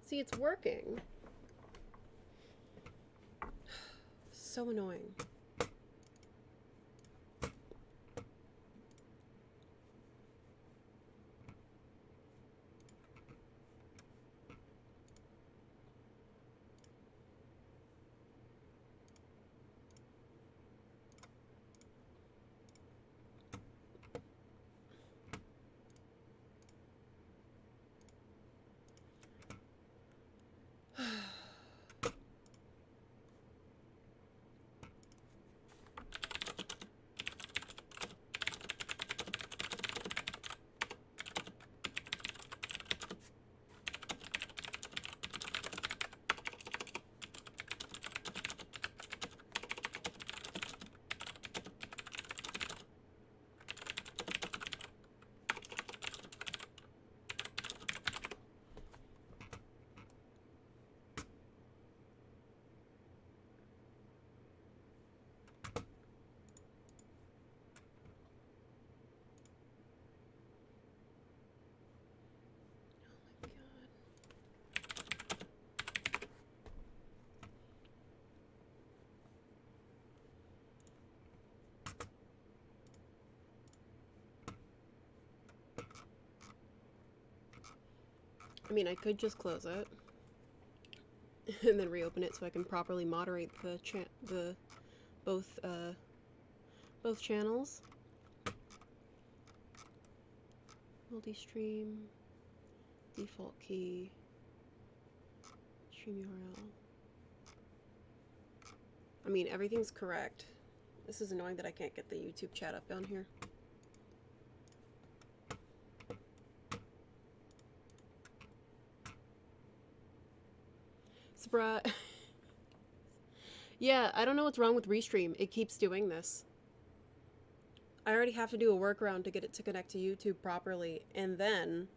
See, it's working. So annoying. I mean, I could just close it and then reopen it so I can properly moderate the both channels. Multi-stream, default key, stream URL. I mean, everything's correct. This is annoying that I can't get the YouTube chat up down here. Surprise. Yeah, I don't know what's wrong with Restream. It keeps doing this. I already have to do a workaround to get it to connect to YouTube properly, and then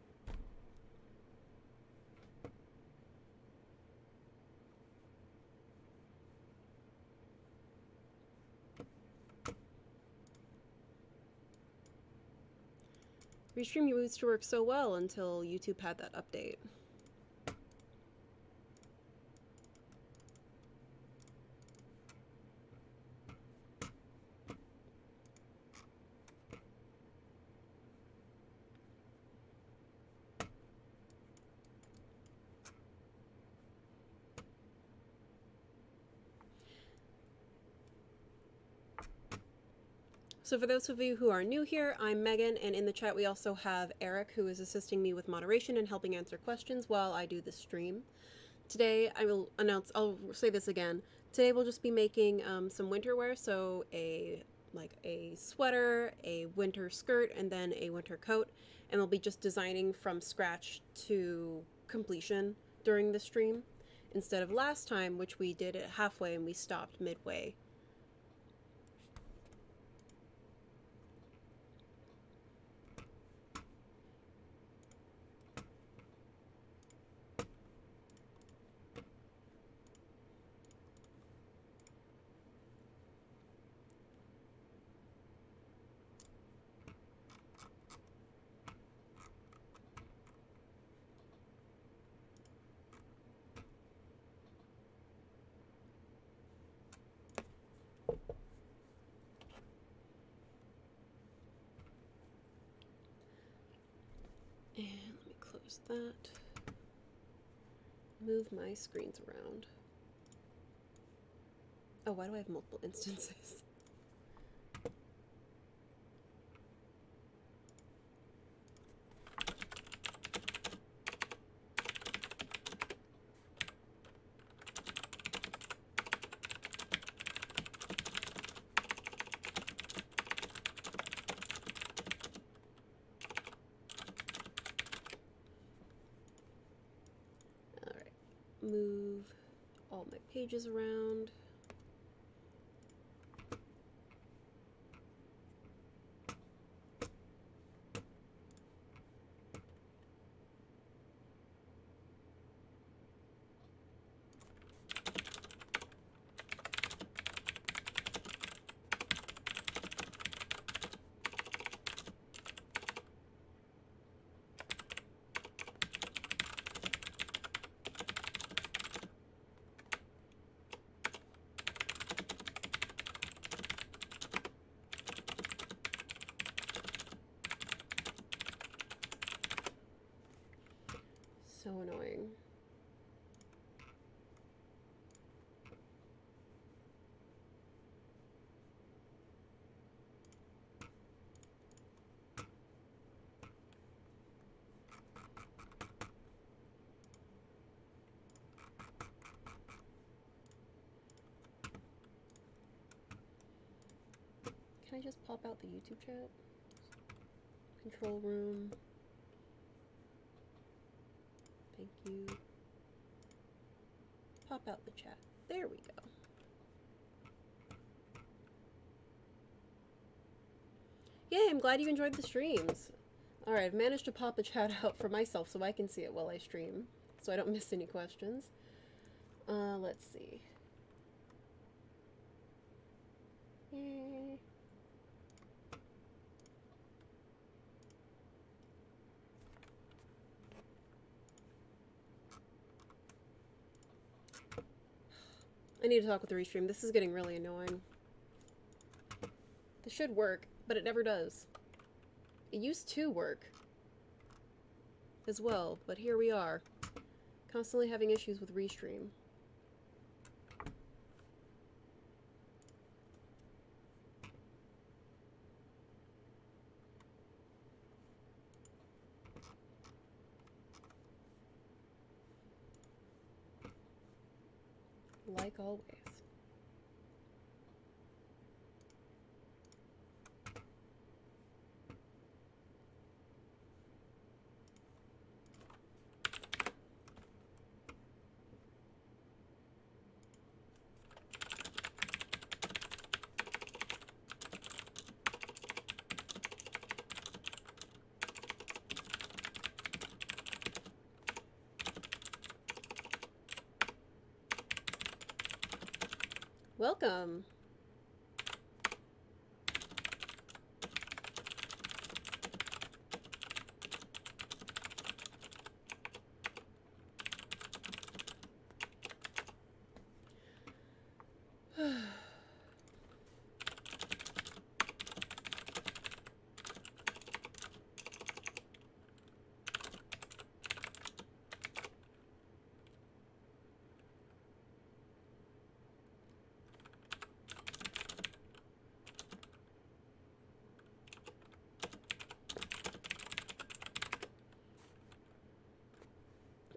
Restream used to work so well until YouTube had that update. So for those of you who are new here, I'm Megan, and in the chat we also have Eric, who is assisting me with moderation and helping answer questions while I do the stream. Today I'll say this again, today we'll just be making some winter wear, so a sweater, a winter skirt, and then a winter coat, and we'll be just designing from scratch to completion during the stream, instead of last time, which we did it halfway and we stopped midway. And let me close that. Move my screens around. Oh, why do I have multiple instances? Move all my pages around. can I just pop out the YouTube chat? Control room. Thank you. Pop out the chat. There we go. Yay, I'm glad you enjoyed the streams. Alright, I've managed to pop the chat out for myself so I can see it while I stream, so I don't miss any questions. Let's see. Yay. I need to talk with the restream. This is getting really annoying. This should work, but it never does. It used to work as well, but here we are. Constantly having issues with restream. Like always. Welcome.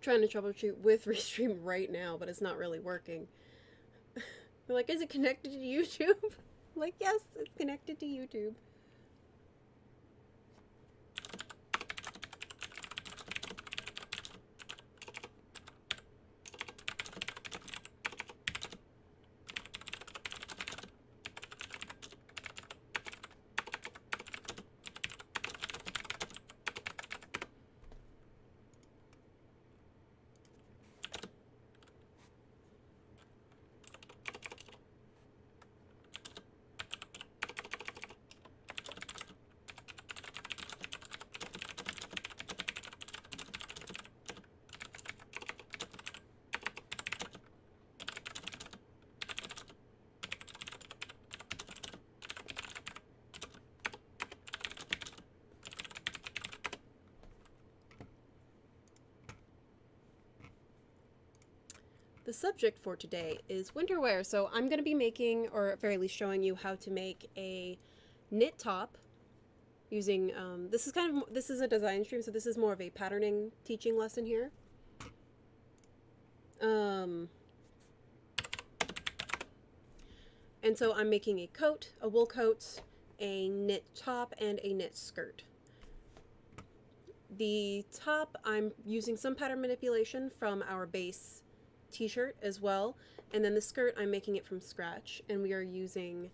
Trying to troubleshoot with Restream right now, but it's not really working. They're like, is it connected to YouTube? I'm like, yes, it's connected to YouTube. The subject for today is winter wear, so I'm going to be making, or at very least showing you how to make a knit top using, this is a design stream, so this is more of a patterning teaching lesson here. And so I'm making a coat, a wool coat, a knit top, and a knit skirt. The top, I'm using some pattern manipulation from our base t-shirt as well, and then the skirt I'm making it from scratch, and we are using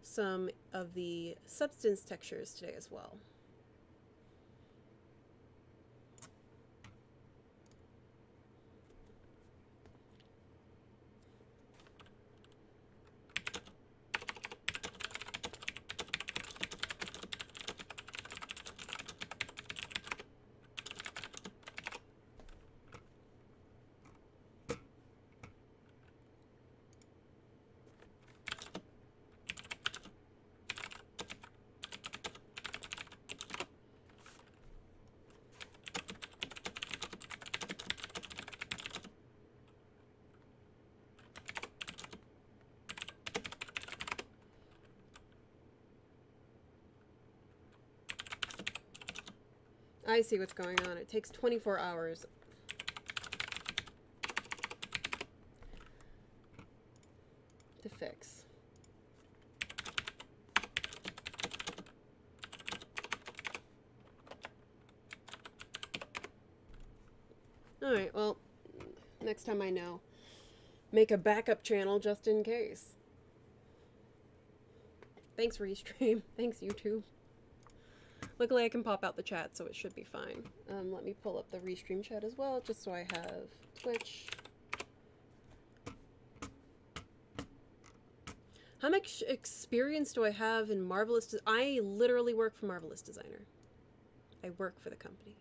some of the substance textures today as well. I see what's going on. It takes 24 hours. To fix. Alright, well, next time I know. Make a backup channel just in case. Thanks, Restream. Thanks, YouTube. Luckily, I can pop out the chat, so it should be fine. Let me pull up the Restream chat as well, just so I have Twitch. How much experience do I have in Marvelous? I literally work for Marvelous Designer. I work for the company.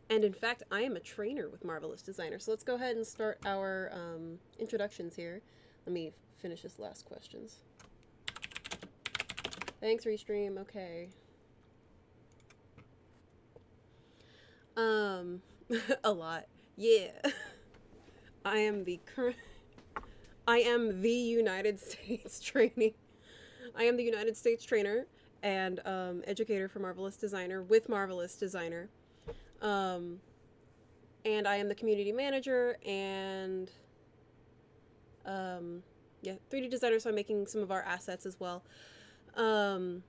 And in fact, I am a trainer with Marvelous Designer. So let's go ahead and start our introductions here. Let me finish this last questions. Thanks, Restream. Okay. A lot. Yeah. I am the United States training. I am the United States trainer and educator for Marvelous Designer with Marvelous Designer. And I am the community manager and yeah, 3D designer, so I'm making some of our assets as well. And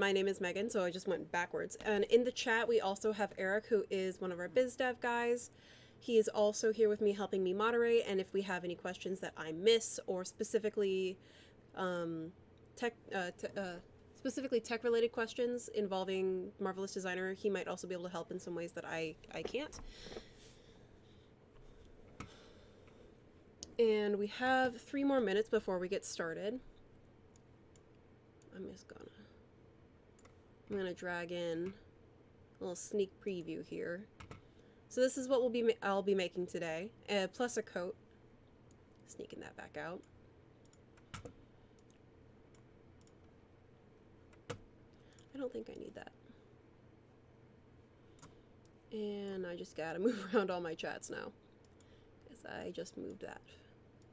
my name is Megan, so I just went backwards. And in the chat, we also have Eric, who is one of our biz dev guys. He is also here with me, helping me moderate. And if we have any questions that I miss, or specifically tech-related questions involving Marvelous Designer, he might also be able to help in some ways that I can't. And we have 3 more minutes before we get started. I'm gonna drag in a little sneak preview here. So this is what I'll be making today, plus a coat. Sneaking that back out. I don't think I need that. And I just gotta move around all my chats now, because I just moved that.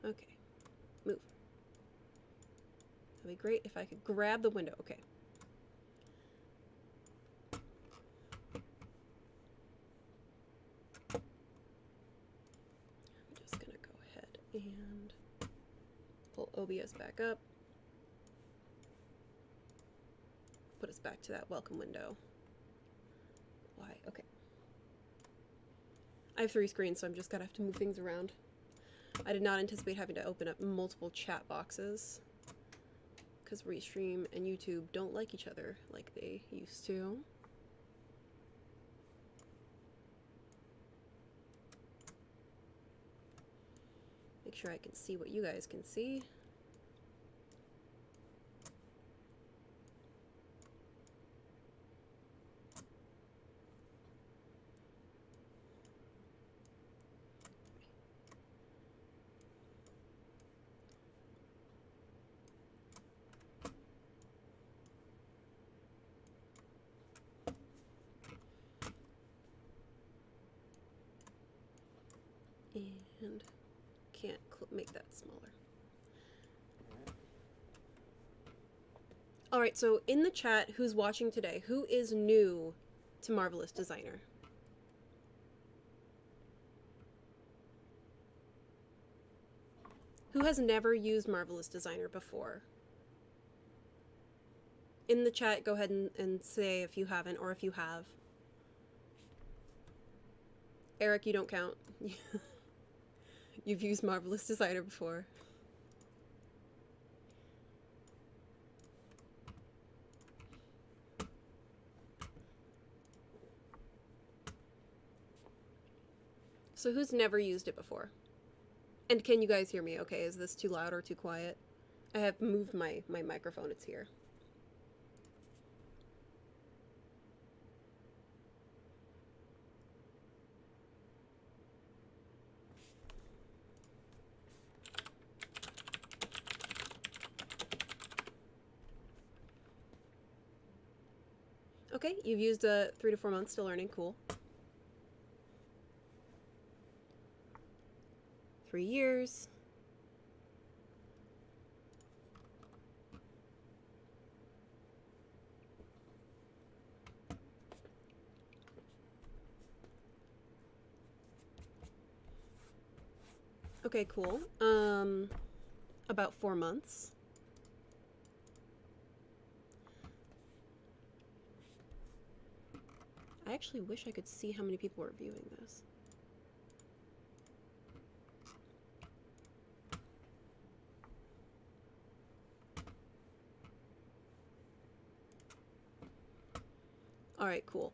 Okay, move. That'd be great if I could grab the window. Okay. I'm just gonna go ahead and pull OBS back up. Put us back to that welcome window. Why? Okay. I have 3 screens, so I'm just gonna have to move things around. I did not anticipate having to open up multiple chat boxes, because Restream and YouTube don't like each other like they used to. Make sure I can see what you guys can see. And can't make that smaller. Alright, so in the chat, who's watching today? Who is new to Marvelous Designer? Who has never used Marvelous Designer before? In the chat, go ahead and say if you haven't, or if you have. Eric, you don't count. You've used Marvelous Designer before. So who's never used it before? And can you guys hear me okay? Is this too loud or too quiet? I have moved my microphone, it's here. Okay, you've used 3 to 4 months, still learning, cool. 3 years. Okay, cool. About 4 months. actually wish I could see how many people are viewing this. Alright, cool.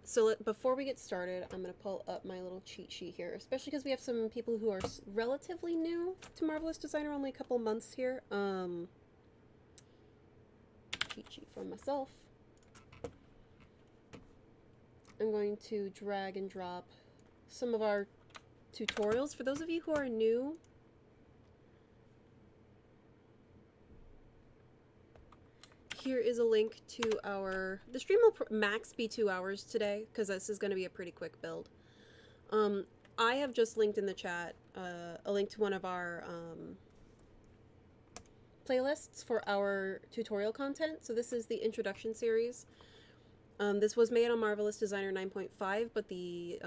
So before we get started, I'm going to pull up my little cheat sheet here, especially because we have some people who are relatively new to Marvelous Designer, only a couple months here. Cheat sheet from myself. I'm going to drag and drop some of our tutorials. For those of you who are new, here is a link to the stream will max be 2 hours today, because this is going to be a pretty quick build. I have just linked in the chat a link to one of our playlists for our tutorial content. So this is the introduction series. This was made on Marvelous Designer 9.5, but the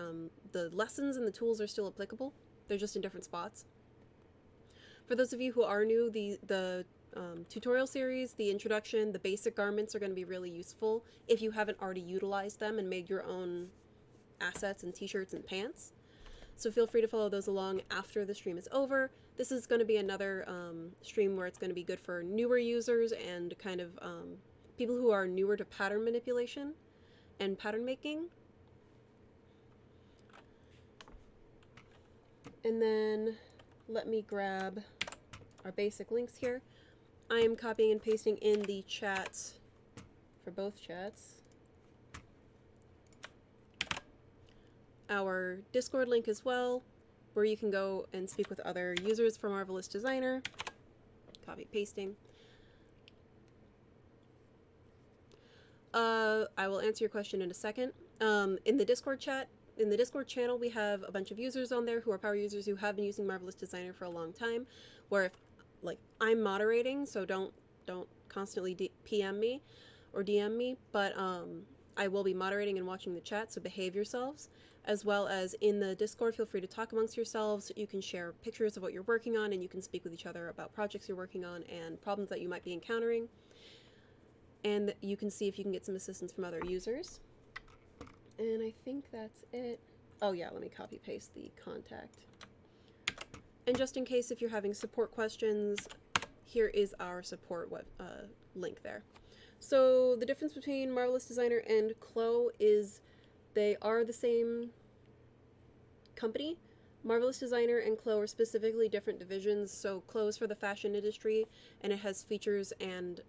lessons and the tools are still applicable. They're just in different spots. For those of you who are new, the tutorial series, the introduction, the basic garments are going to be really useful if you haven't already utilized them and made your own assets and t-shirts and pants. So feel free to follow those along after the stream is over. This is going to be another stream where it's going to be good for newer users and kind of people who are newer to pattern manipulation and pattern making. And then let me grab our basic links here. I am copying and pasting in the chat for both chats our Discord link as well, where you can go and speak with other users for Marvelous Designer. Copy pasting. I will answer your question in a second. In the Discord chat, in the Discord channel, we have a bunch of users on there who are power users who have been using Marvelous Designer for a long time, where if I'm moderating, so don't constantly PM me or DM me, but I will be moderating and watching the chat, so behave yourselves. As well as in the Discord, feel free to talk amongst yourselves. You can share pictures of what you're working on, and you can speak with each other about projects you're working on and problems that you might be encountering. And you can see if you can get some assistance from other users. And I think that's it. Oh yeah, let me copy paste the contact. And just in case if you're having support questions, here is our support link there. So the difference between Marvelous Designer and Clo is they are the same company. Marvelous Designer and Clo are specifically different divisions. So Clo is for the fashion industry, and it has features and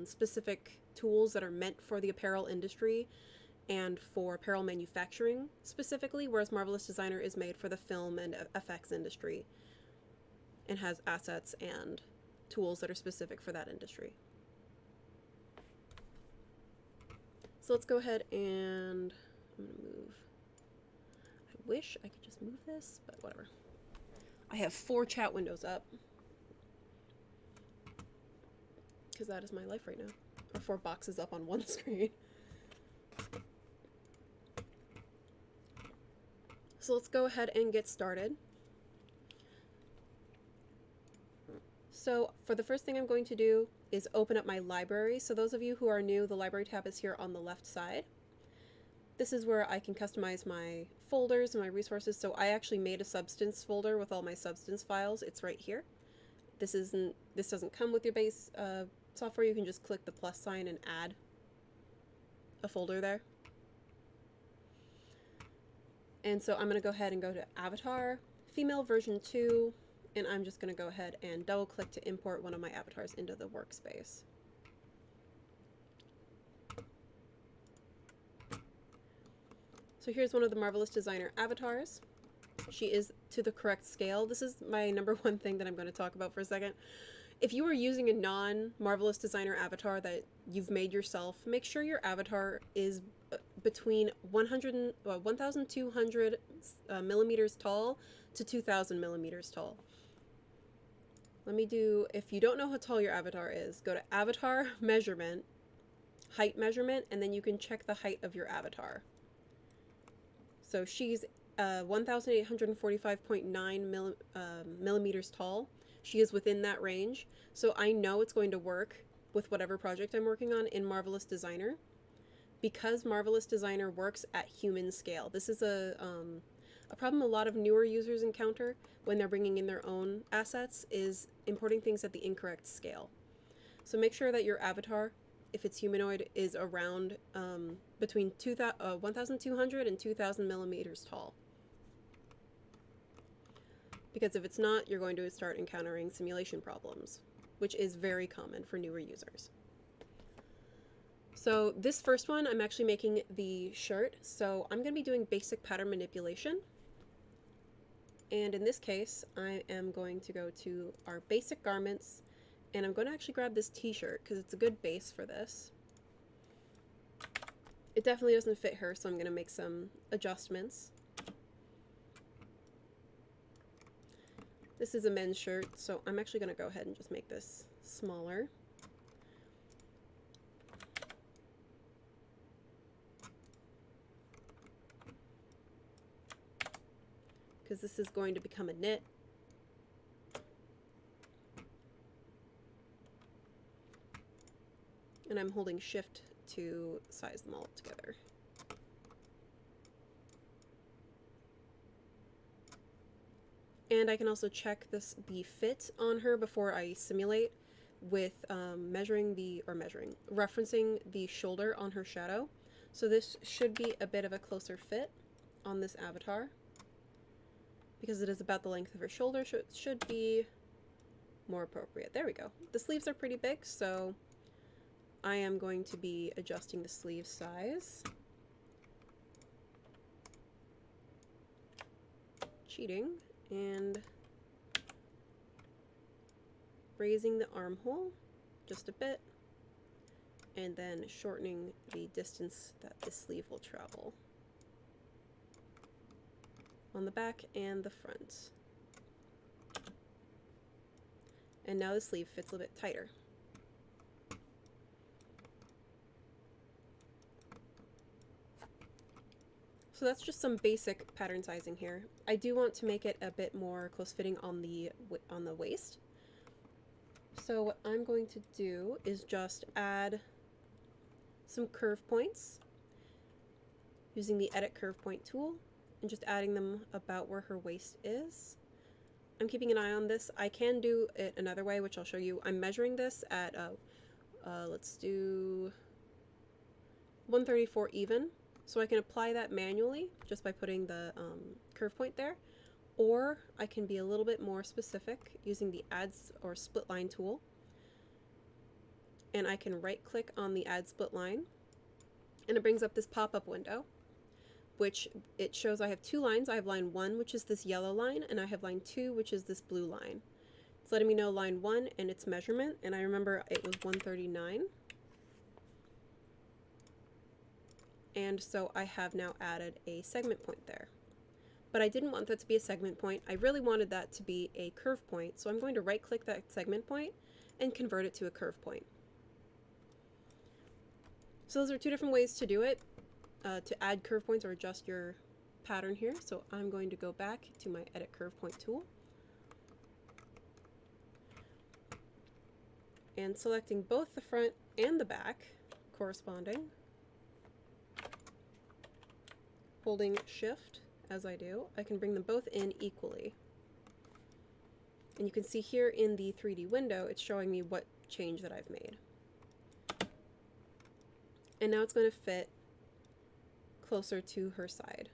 specific tools that are meant for the apparel industry and for apparel manufacturing specifically, whereas Marvelous Designer is made for the film and FX industry and has assets and tools that are specific for that industry. So let's go ahead and I'm going to move. I wish I could just move this, but whatever. I have 4 chat windows up because that is my life right now. Or 4 boxes up on one screen. So let's go ahead and get started. So for the first thing I'm going to do is open up my library. So those of you who are new, the library tab is here on the left side. This is where I can customize my folders and my resources. So I actually made a substance folder with all my substance files. It's right here. This doesn't come with your base software. You can just click the plus sign and add a folder there. And so I'm going to go ahead and go to Avatar, Female version 2, and I'm just going to go ahead and double click to import one of my avatars into the workspace. So here's one of the Marvelous Designer avatars. She is to the correct scale. This is my #1 thing that I'm going to talk about for a second. If you are using a non-Marvelous Designer avatar that you've made yourself, make sure your avatar is between 1,200 millimeters tall to 2,000 millimeters tall. If you don't know how tall your avatar is, go to Avatar Measurement, Height Measurement, and then you can check the height of your avatar. So she's 1,845.9 millimeters tall. She is within that range, so I know it's going to work with whatever project I'm working on in Marvelous Designer. because Marvelous Designer works at human scale. This is a problem a lot of newer users encounter when they're bringing in their own assets, is importing things at the incorrect scale. So make sure that your avatar, if it's humanoid, is around between 1,200 and 2,000 millimeters tall. Because if it's not, you're going to start encountering simulation problems, which is very common for newer users. So this first one, I'm actually making the shirt, so I'm going to be doing basic pattern manipulation. And in this case, I am going to go to our basic garments, and I'm going to actually grab this t-shirt because it's a good base for this. It definitely doesn't fit her, so I'm going to make some adjustments. This is a men's shirt, so I'm actually going to go ahead and just make this smaller. Because this is going to become a knit. And I'm holding shift to size them all up together. And I can also check the fit on her before I simulate with referencing the shoulder on her shadow. So this should be a bit of a closer fit on this avatar, because it is about the length of her shoulder, so it should be more appropriate. There we go. The sleeves are pretty big, so I am going to be adjusting the sleeve size. Cheating. And raising the armhole just a bit, and then shortening the distance that the sleeve will travel on the back and the front. And now the sleeve fits a bit tighter. So that's just some basic pattern sizing here. I do want to make it a bit more close fitting on the waist. So what I'm going to do is just add some curve points using the Edit Curve Point tool, and just adding them about where her waist is. I'm keeping an eye on this. I can do it another way, which I'll show you. I'm measuring this at let's do 134 even. So I can apply that manually just by putting the curve point there, or I can be a little bit more specific using the Add or Split Line tool, and I can right click on the Add Split Line, and it brings up this pop-up window, which it shows I have two lines. I have line 1, which is this yellow line, and I have line 2, which is this blue line. It's letting me know line 1 and its measurement, and I remember it was 139. And so I have now added a segment point there. But I didn't want that to be a segment point. I really wanted that to be a curve point, so I'm going to right click that segment point and convert it to a curve point. So those are two different ways to do it, to add curve points or adjust your pattern here. So I'm going to go back to my Edit Curve Point tool and selecting both the front and the back corresponding, holding shift as I do, I can bring them both in equally. And you can see here in the 3D window, it's showing me what change that I've made. And now it's going to fit closer to her side.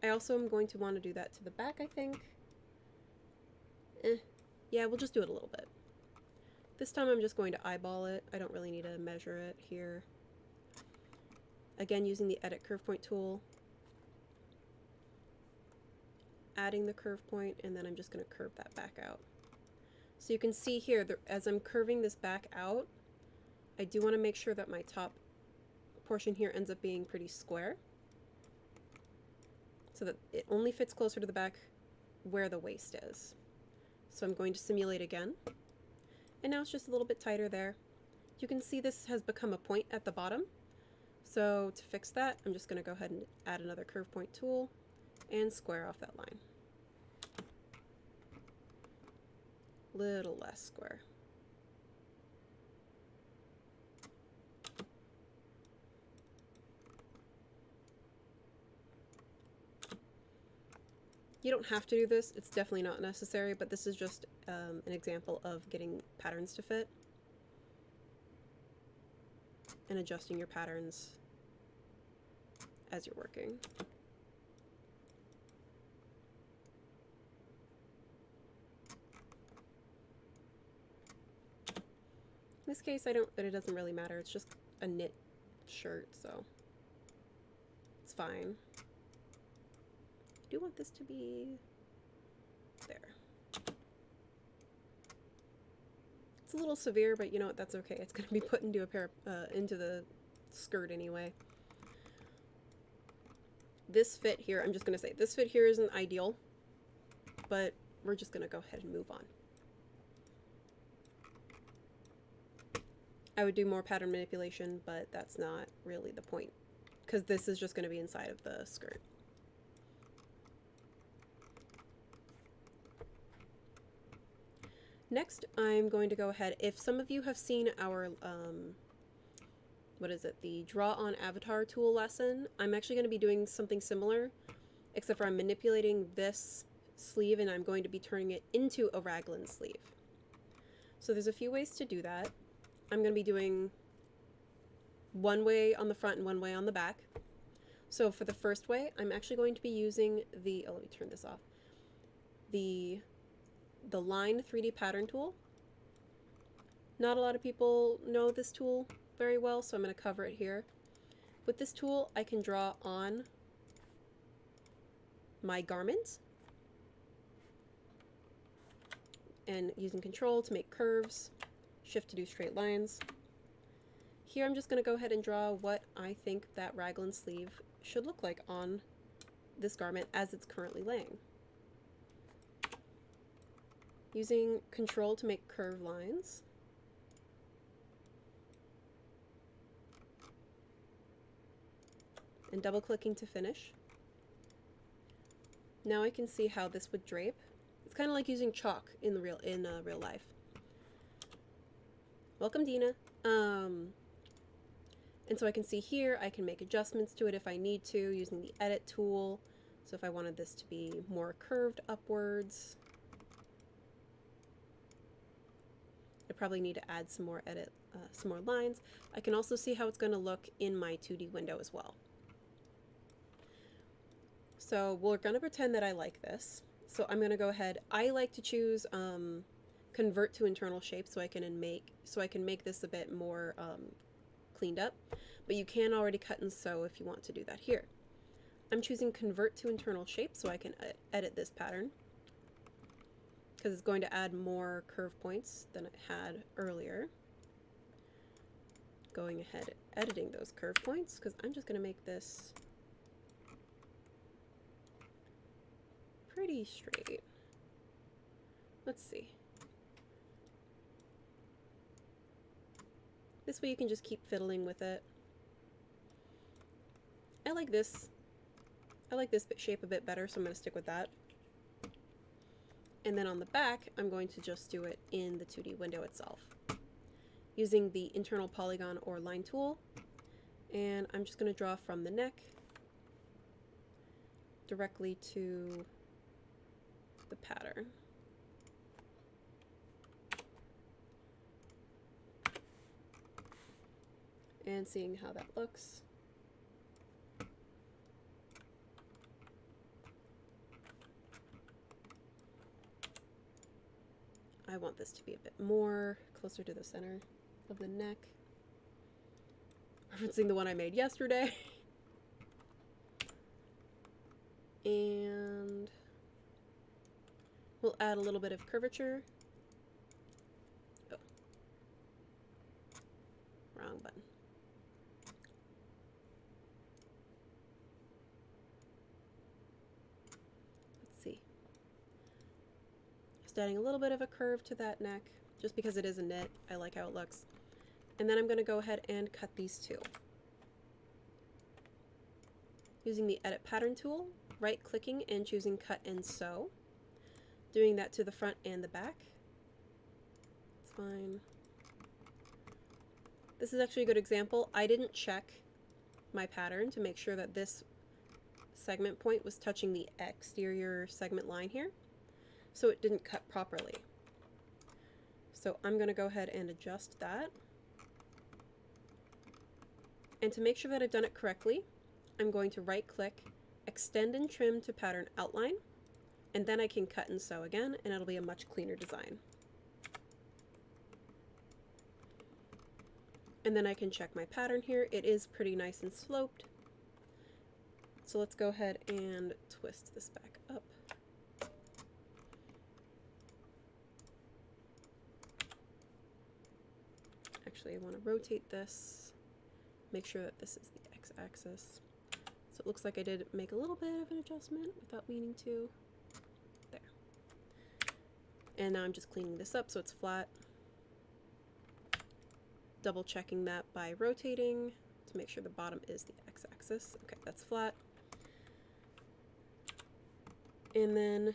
I also am going to want to do that to the back, I think. Yeah, we'll just do it a little bit. This time I'm just going to eyeball it. I don't really need to measure it here. Again, using the Edit Curve Point tool, adding the curve point, and then I'm just going to curve that back out. So you can see here, as I'm curving this back out, I do want to make sure that my top portion here ends up being pretty square, so that it only fits closer to the back where the waist is. So I'm going to simulate again, and now it's just a little bit tighter there. You can see this has become a point at the bottom, so to fix that, I'm just going to go ahead and add another curve point tool and square off that line. Little less square. You don't have to do this, it's definitely not necessary, but this is just an example of getting patterns to fit and adjusting your patterns as you're working. In this case, it doesn't really matter, it's just a knit shirt, so it's fine. I do want this to be there. It's a little severe, but you know what, that's okay. It's gonna be put into a pair into the skirt anyway. This fit here, I'm just gonna say, this fit here isn't ideal, but we're just gonna go ahead and move on. I would do more pattern manipulation, but that's not really the point, because this is just gonna be inside of the skirt. Next, I'm going to go ahead, if some of you have seen our, what is it, the Draw on Avatar tool lesson, I'm actually going to be doing something similar, except for I'm manipulating this sleeve and I'm going to be turning it into a raglan sleeve. So there's a few ways to do that. I'm going to be doing one way on the front and one way on the back. So for the first way, I'm actually going to be using the, oh, let me turn this off, the Line 3D pattern tool. Not a lot of people know this tool very well, so I'm going to cover it here. With this tool, I can draw on my garment, and using Control to make curves, Shift to do straight lines. Here I'm just going to go ahead and draw what I think that raglan sleeve should look like on this garment as it's currently laying. Using Control to make curved lines. And double clicking to finish. Now I can see how this would drape. It's kind of like using chalk in real life. Welcome, Dina. And so I can see here, I can make adjustments to it if I need to using the Edit tool. So if I wanted this to be more curved upwards, I probably need to add some more some more lines. I can also see how it's going to look in my 2D window as well. So we're going to pretend that I like this. So I'm going to go ahead. I like to choose convert to internal shape so I can make this a bit more cleaned up. But you can already cut and sew if you want to do that here. I'm choosing convert to internal shape so I can edit this pattern, because it's going to add more curve points than it had earlier. Going ahead editing those curve points, because I'm just going to make this pretty straight. Let's see. This way you can just keep fiddling with it. I like this shape a bit better, so I'm going to stick with that. And then on the back, I'm going to just do it in the 2D window itself, using the internal polygon or line tool. And I'm just going to draw from the neck directly to the pattern. And seeing how that looks. I want this to be a bit more closer to the center of the neck. Referencing the one I made yesterday. And we'll add a little bit of curvature. Oh. Wrong button. Let's see. Just adding a little bit of a curve to that neck, just because it is a knit. I like how it looks. And then I'm going to go ahead and cut these two. Using the Edit Pattern tool, right-clicking and choosing Cut and Sew. Doing that to the front and the back. It's fine. This is actually a good example. I didn't check my pattern to make sure that this segment point was touching the exterior segment line here, so it didn't cut properly. So I'm going to go ahead and adjust that. And to make sure that I've done it correctly, I'm going to right click, extend and trim to pattern outline, and then I can cut and sew again, and it'll be a much cleaner design. And then I can check my pattern here. It is pretty nice and sloped. So let's go ahead and twist this back up. Actually, I want to rotate this, make sure that this is the x-axis. So it looks like I did make a little bit of an adjustment without meaning to. There. And now I'm just cleaning this up so it's flat. Double checking that by rotating to make sure the bottom is the x-axis. Okay, that's flat. And then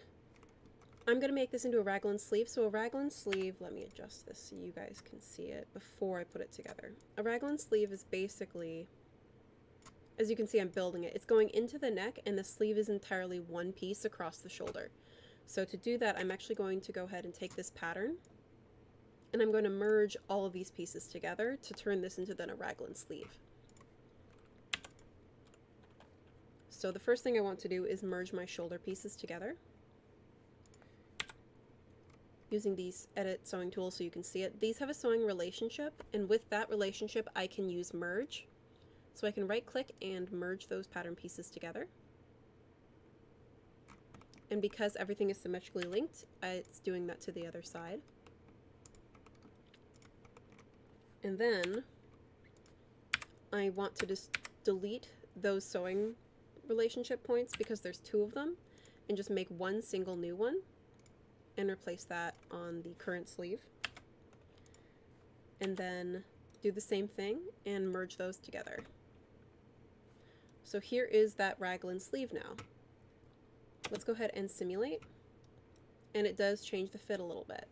I'm going to make this into a raglan sleeve. So a raglan sleeve, let me adjust this so you guys can see it before I put it together. A raglan sleeve is basically, as you can see, I'm building it. It's going into the neck, and the sleeve is entirely one piece across the shoulder. So to do that, I'm actually going to go ahead and take this pattern, and I'm going to merge all of these pieces together to turn this into then a raglan sleeve. So the first thing I want to do is merge my shoulder pieces together using these edit sewing tools so you can see it. These have a sewing relationship, and with that relationship I can use merge. So I can right click and merge those pattern pieces together. And because everything is symmetrically linked, it's doing that to the other side. And then I want to just delete those sewing relationship points because there's two of them, and just make one single new one and replace that on the current sleeve. And then do the same thing and merge those together. So here is that raglan sleeve now. Let's go ahead and simulate, and it does change the fit a little bit.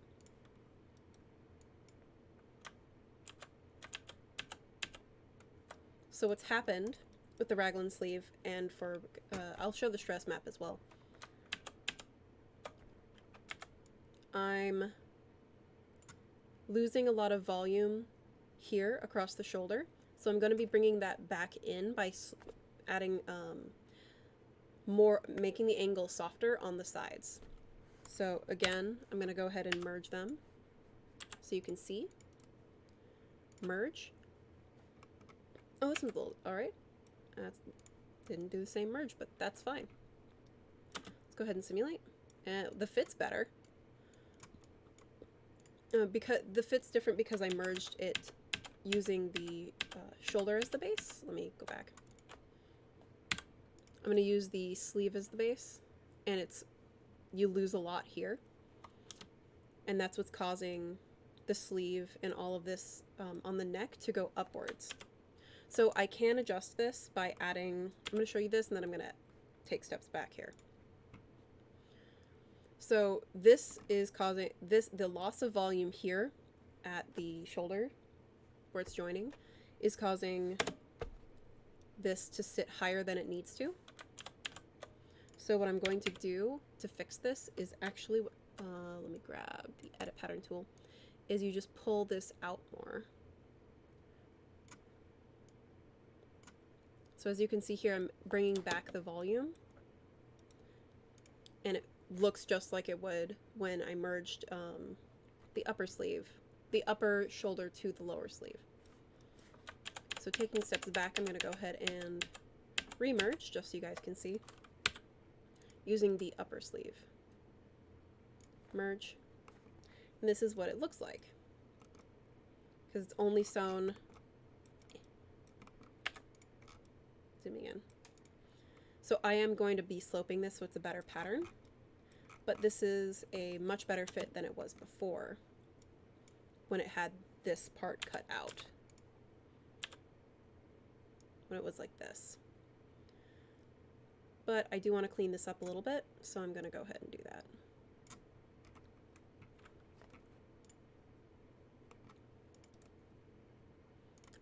So what's happened with the raglan sleeve, and for I'll show the stress map as well. I'm losing a lot of volume here across the shoulder, so I'm going to be bringing that back in by adding making the angle softer on the sides. So again, I'm going to go ahead and merge them so you can see. Merge. Oh, this is a little, alright. Didn't do the same merge, but that's fine. Let's go ahead and simulate. The fit's better. Because the fit's different because I merged it using the shoulder as the base. Let me go back. I'm going to use the sleeve as the base, and you lose a lot here, and that's what's causing the sleeve and all of this on the neck to go upwards. So I can adjust this by adding, I'm going to show you this, and then I'm going to take steps back here. So this is causing the loss of volume here at the shoulder where it's joining is causing this to sit higher than it needs to. So what I'm going to do to fix this is actually, let me grab the edit pattern tool, is you just pull this out more. So as you can see here, I'm bringing back the volume, and it looks just like it would when I merged the upper shoulder to the lower sleeve. So taking steps back, I'm going to go ahead and remerge just so you guys can see using the upper sleeve. Merge. And this is what it looks like because it's only sewn. Zooming in. So I am going to be sloping this so it's a better pattern, but this is a much better fit than it was before when it had this part cut out, when it was like this. But I do want to clean this up a little bit, so I'm going to go ahead and do that.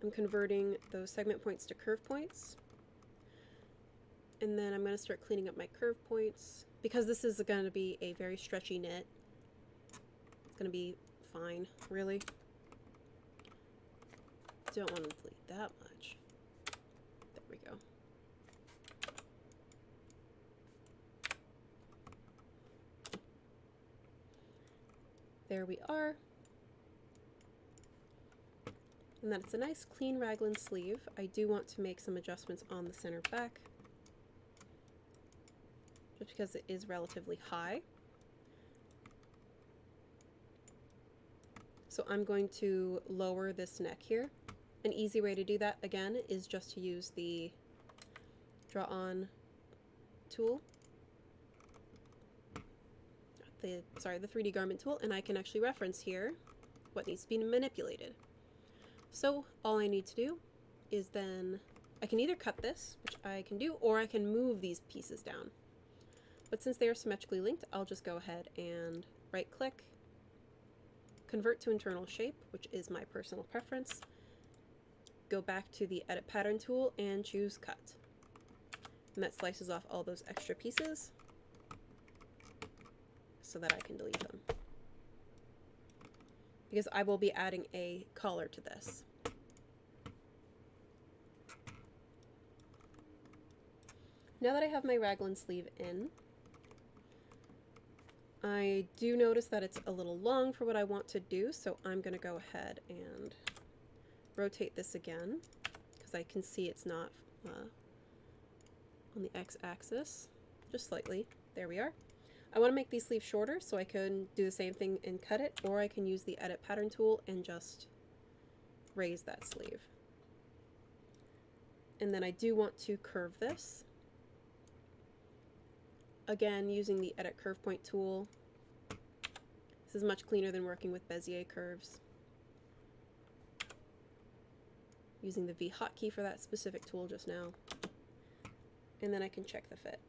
I'm converting those segment points to curve points. And then I'm going to start cleaning up my curve points. Because this is going to be a very stretchy knit, it's going to be fine, really. Don't want to bleed that much. There we go. There we are. And then it's a nice clean raglan sleeve. I do want to make some adjustments on the center back, just because it is relatively high. So I'm going to lower this neck here. An easy way to do that, again, is just to use the Draw On tool. The 3D garment tool, and I can actually reference here what needs to be manipulated. So all I need to do is then, I can either cut this, which I can do, or I can move these pieces down. But since they are symmetrically linked, I'll just go ahead and right click, convert to internal shape, which is my personal preference, go back to the edit pattern tool and choose cut. And that slices off all those extra pieces so that I can delete them, because I will be adding a collar to this. Now that I have my raglan sleeve in, I do notice that it's a little long for what I want to do, so I'm going to go ahead and rotate this again, because I can see it's not on the x-axis, just slightly. There we are. I want to make these sleeves shorter, so I can do the same thing and cut it, or I can use the edit pattern tool and just raise that sleeve. And then I do want to curve this. Again, using the edit curve point tool. This is much cleaner than working with Bezier curves. Using the V hotkey for that specific tool just now. And then I can check the fit.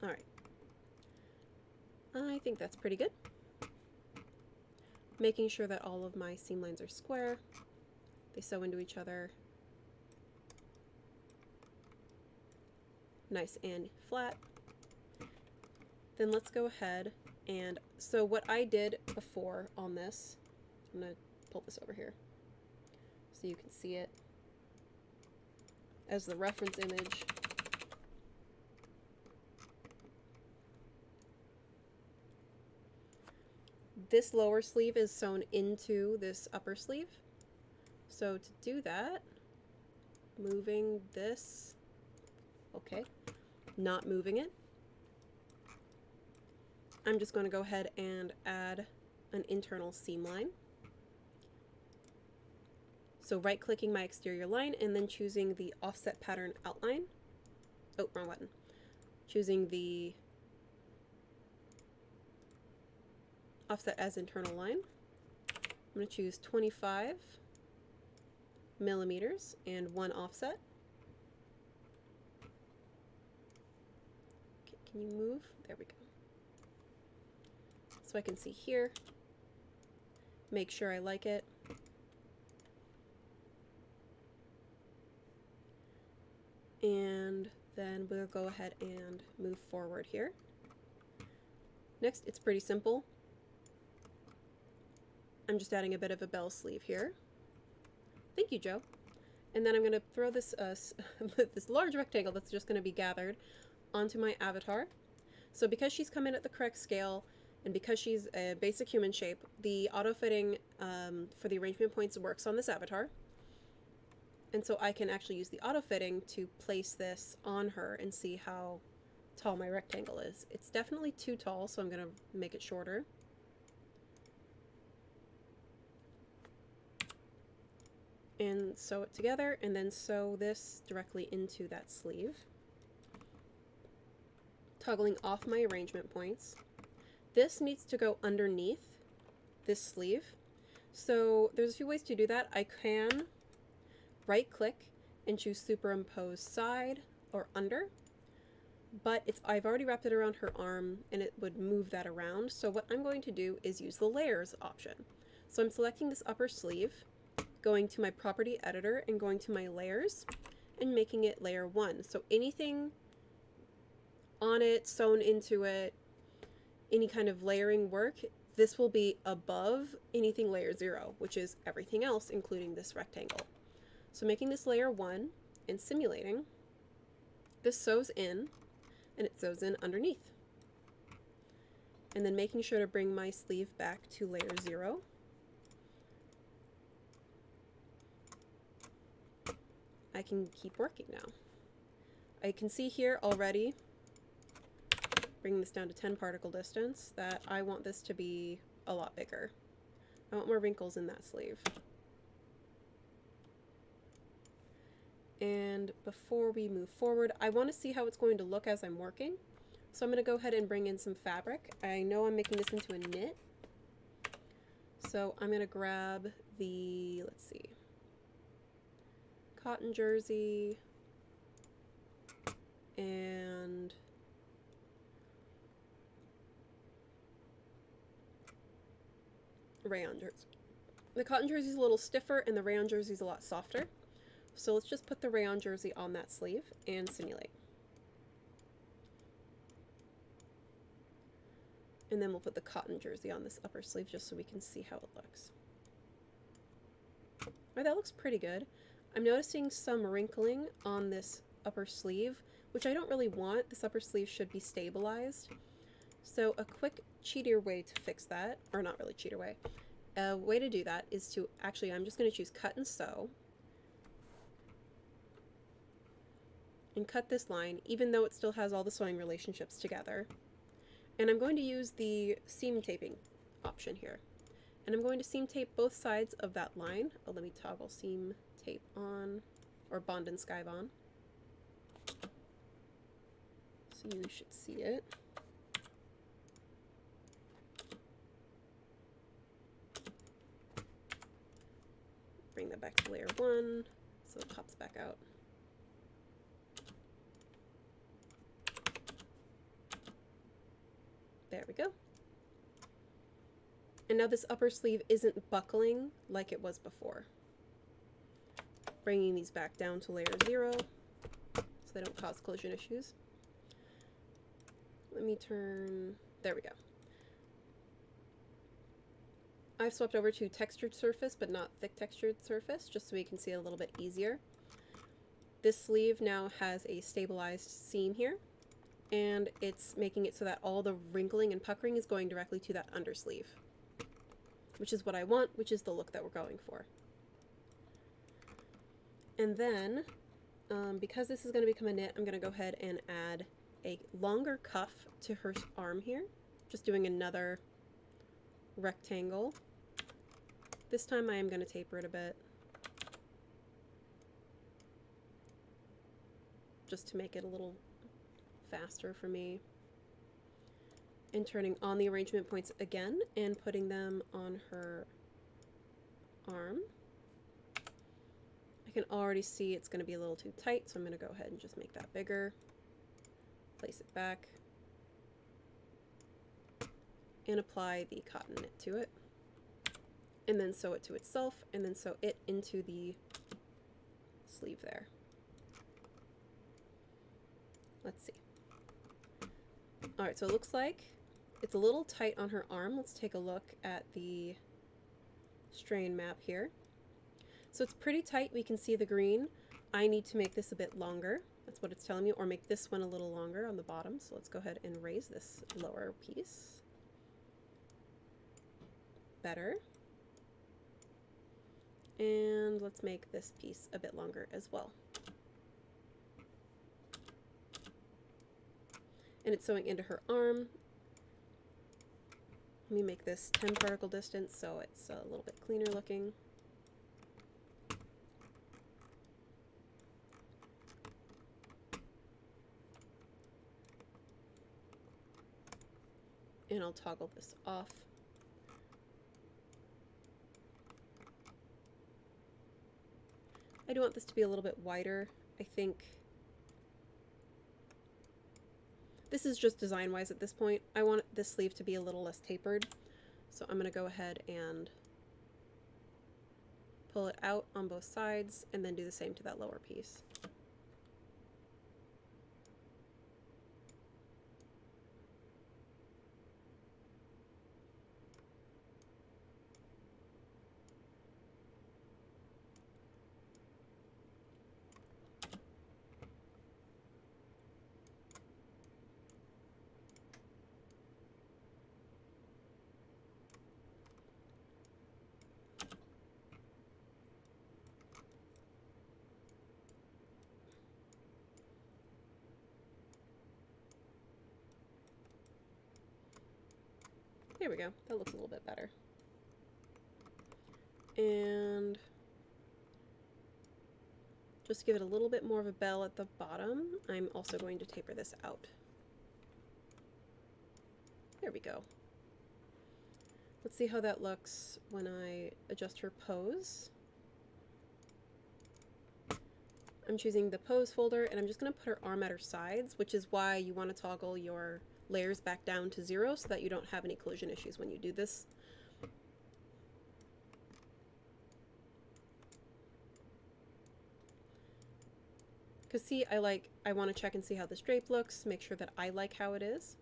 Alright. I think that's pretty good. Making sure that all of my seam lines are square. They sew into each other. Nice and flat. Then let's go ahead and, so what I did before on this, I'm going to pull this over here so you can see it as the reference image. This lower sleeve is sewn into this upper sleeve. So to do that, moving this, okay, not moving it, I'm just going to go ahead and add an internal seam line. So right clicking my exterior line and then choosing the offset pattern outline. Oh, wrong button. Choosing the offset as internal line. I'm going to choose 25 millimeters and 1 offset. Okay, can you move? There we go. So I can see here. Make sure I like it. And then we'll go ahead and move forward here. Next, it's pretty simple. I'm just adding a bit of a bell sleeve here. Thank you, Joe. And then I'm going to throw this this large rectangle that's just going to be gathered onto my avatar. So because she's come in at the correct scale, and because she's a basic human shape, the auto-fitting for the arrangement points works on this avatar. And so I can actually use the auto-fitting to place this on her and see how tall my rectangle is. It's definitely too tall, so I'm going to make it shorter. And sew it together, and then sew this directly into that sleeve. Toggling off my arrangement points. This needs to go underneath this sleeve. So there's a few ways to do that. I can right click and choose superimpose side or under, but I've already wrapped it around her arm and it would move that around. So what I'm going to do is use the layers option. So I'm selecting this upper sleeve, going to my property editor and going to my layers and making it layer 1. So anything on it, sewn into it, any kind of layering work, this will be above anything layer 0, which is everything else, including this rectangle. So making this layer 1 and simulating, this sews in, and it sews in underneath. And then making sure to bring my sleeve back to layer 0. I can keep working now. I can see here already, bringing this down to 10 particle distance, that I want this to be a lot bigger. I want more wrinkles in that sleeve. And before we move forward, I want to see how it's going to look as I'm working. So I'm going to go ahead and bring in some fabric. I know I'm making this into a knit. So I'm going to grab the, let's see, cotton jersey and rayon jersey. The cotton jersey is a little stiffer and the rayon jersey is a lot softer. So let's just put the rayon jersey on that sleeve and simulate. And then we'll put the cotton jersey on this upper sleeve just so we can see how it looks. Oh, that looks pretty good. I'm noticing some wrinkling on this upper sleeve, which I don't really want. This upper sleeve should be stabilized. So a quick cheater way to fix that, or not really cheater way, a way to do that is to, actually I'm just going to choose cut and sew. And cut this line, even though it still has all the sewing relationships together. And I'm going to use the seam taping option here. And I'm going to seam tape both sides of that line. Oh, let me toggle seam tape on, or bond and skive on. So you should see it. Bring that back to layer 1 so it pops back out. There we go. And now this upper sleeve isn't buckling like it was before. Bringing these back down to layer 0 so they don't cause collision issues. Let me turn, there we go. I've swapped over to textured surface, but not thick textured surface, just so we can see it a little bit easier. This sleeve now has a stabilized seam here, and it's making it so that all the wrinkling and puckering is going directly to that undersleeve, which is what I want, which is the look that we're going for. And then, because this is going to become a knit, I'm going to go ahead and add a longer cuff to her arm here, just doing another rectangle. This time I am going to taper it a bit, just to make it a little faster for me. And turning on the arrangement points again and putting them on her arm. I can already see it's going to be a little too tight, so I'm going to go ahead and just make that bigger. Place it back. And apply the cotton knit to it. And then sew it to itself, and then sew it into the sleeve there. Let's see. Alright, so it looks like it's a little tight on her arm. Let's take a look at the strain map here. So it's pretty tight. We can see the green. I need to make this a bit longer. That's what it's telling me, or make this one a little longer on the bottom. So let's go ahead and raise this lower piece. Better. And let's make this piece a bit longer as well. And it's sewing into her arm. Let me make this 10 particle distance so it's a little bit cleaner looking. And I'll toggle this off. I do want this to be a little bit wider. I think this is just design-wise at this point. I want this sleeve to be a little less tapered, so I'm going to go ahead and pull it out on both sides, and then do the same to that lower piece. There we go. That looks a little bit better. And just to give it a little bit more of a bell at the bottom, I'm also going to taper this out. There we go. Let's see how that looks when I adjust her pose. I'm choosing the pose folder, and I'm just going to put her arm at her sides, which is why you want to toggle your layers back down to 0 so that you don't have any collision issues when you do this. Because see, I want to check and see how this drape looks, make sure that I like how it is.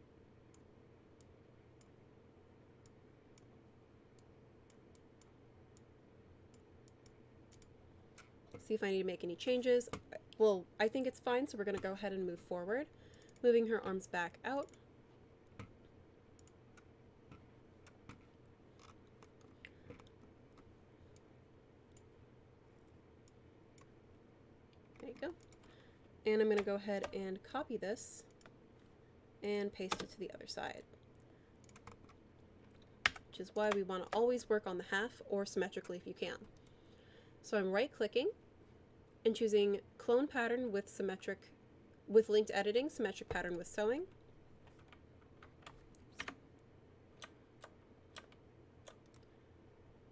See if I need to make any changes. Well, I think it's fine, so we're going to go ahead and move forward, moving her arms back out. There you go. And I'm going to go ahead and copy this and paste it to the other side, which is why we want to always work on the half or symmetrically if you can. So I'm right-clicking and choosing Clone Pattern with Linked Editing, Symmetric Pattern with Sewing.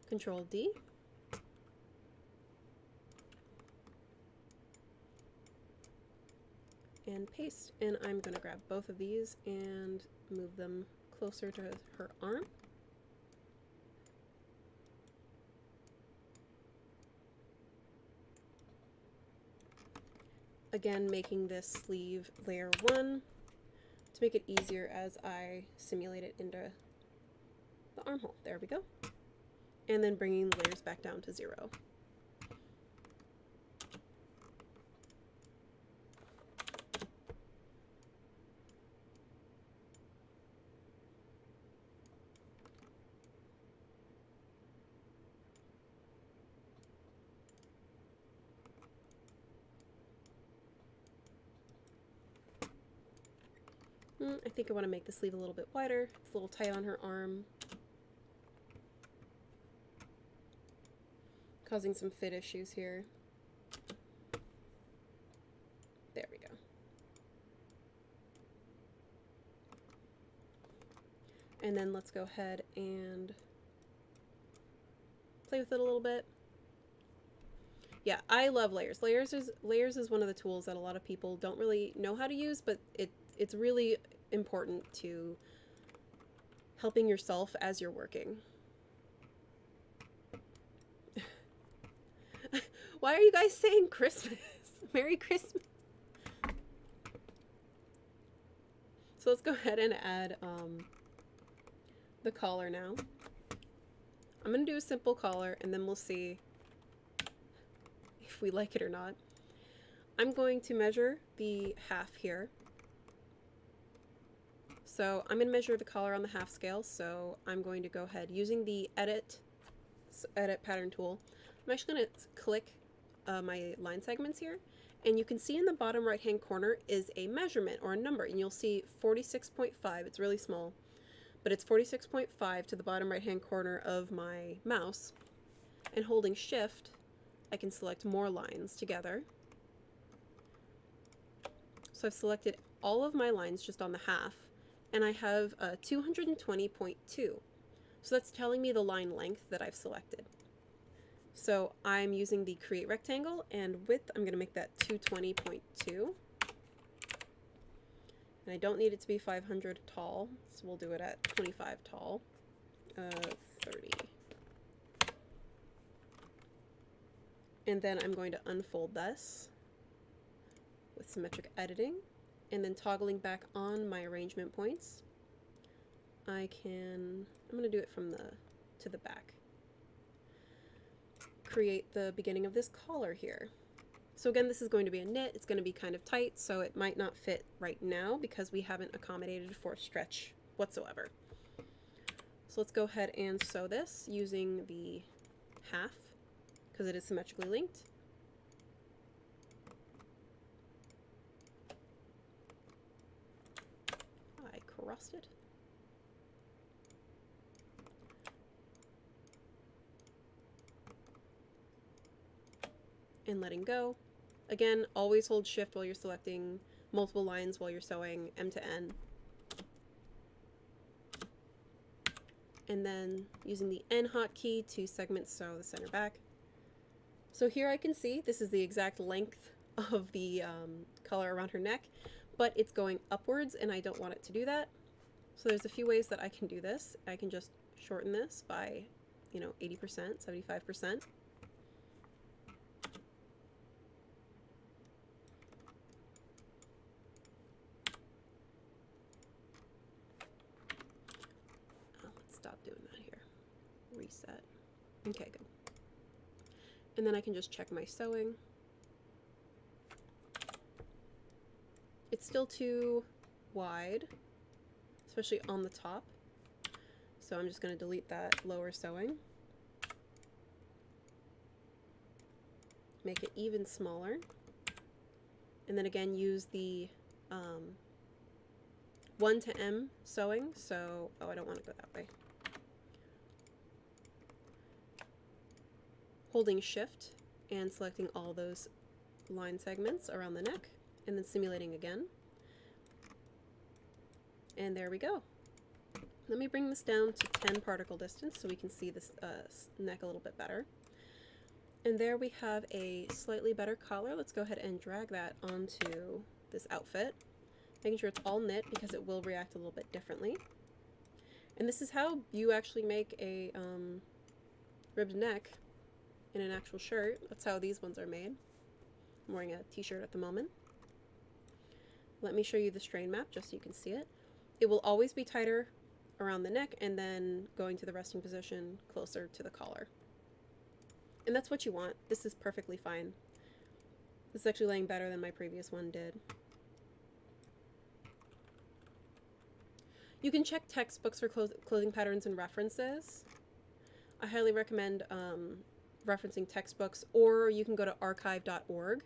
Control D. And paste, and I'm going to grab both of these and move them closer to her arm. Again, making this sleeve layer 1 to make it easier as I simulate it into the armhole. There we go. And then bringing the layers back down to 0. I think I want to make the sleeve a little bit wider. It's a little tight on her arm, causing some fit issues here. There we go. And then let's go ahead and play with it a little bit. Yeah, I love layers. Layers is one of the tools that a lot of people don't really know how to use, but it's really important to helping yourself as you're working. Why are you guys saying Christmas? Merry Christmas. So let's go ahead and add the collar now. I'm going to do a simple collar, and then we'll see if we like it or not. I'm going to measure the half here. So I'm going to measure the collar on the half scale, so I'm going to go ahead using the edit pattern tool. I'm actually going to click my line segments here, and you can see in the bottom right hand corner is a measurement or a number, and you'll see 46.5. It's really small, but it's 46.5 to the bottom right hand corner of my mouse, and holding shift I can select more lines together. So I've selected all of my lines just on the half, and I have 220.2. So that's telling me the line length that I've selected. So I'm using the create rectangle, and width I'm going to make that 220.2. And I don't need it to be 500 tall, so we'll do it at 25 tall. 30. And then I'm going to unfold this with symmetric editing, and then toggling back on my arrangement points. I'm going to do it from to the back. Create the beginning of this collar here. So again, this is going to be a knit. It's going to be kind of tight, so it might not fit right now because we haven't accommodated for stretch whatsoever. So let's go ahead and sew this using the half because it is symmetrically linked. I crossed it. And letting go. Again, always hold shift while you're selecting multiple lines while you're sewing M to N. And then using the N hotkey to segment sew the center back. So here I can see this is the exact length of the collar around her neck, but it's going upwards and I don't want it to do that. So there's a few ways that I can do this. I can just shorten this by, 80%, 75%. Stop doing that here. Reset. Okay, good. And then I can just check my sewing. It's still too wide, especially on the top. So I'm just going to delete that lower sewing. Make it even smaller. And then again use the 1 to M sewing. So, I don't want to go that way. Holding shift and selecting all those line segments around the neck and then simulating again. And there we go. Let me bring this down to 10 particle distance so we can see this neck a little bit better. And there we have a slightly better collar. Let's go ahead and drag that onto this outfit, making sure it's all knit because it will react a little bit differently. And this is how you actually make a ribbed neck in an actual shirt. That's how these ones are made. I'm wearing a t-shirt at the moment. Let me show you the strain map just so you can see it. It will always be tighter around the neck and then going to the resting position closer to the collar. And that's what you want. This is perfectly fine. This is actually laying better than my previous one did. You can check textbooks for clothing patterns and references. I highly recommend referencing textbooks, or you can go to archive.org.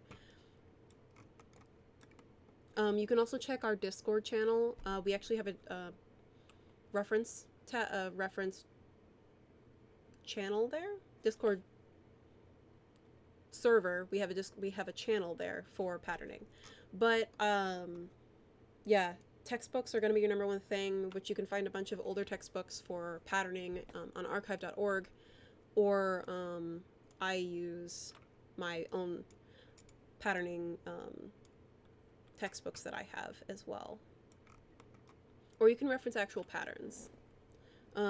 You can also check our Discord channel. We actually have a reference channel there. Discord server. We have a channel there for patterning. But yeah, textbooks are going to be your number one thing, which you can find a bunch of older textbooks for patterning on archive.org. Or I use my own patterning textbooks that I have as well. Or you can reference actual patterns. Like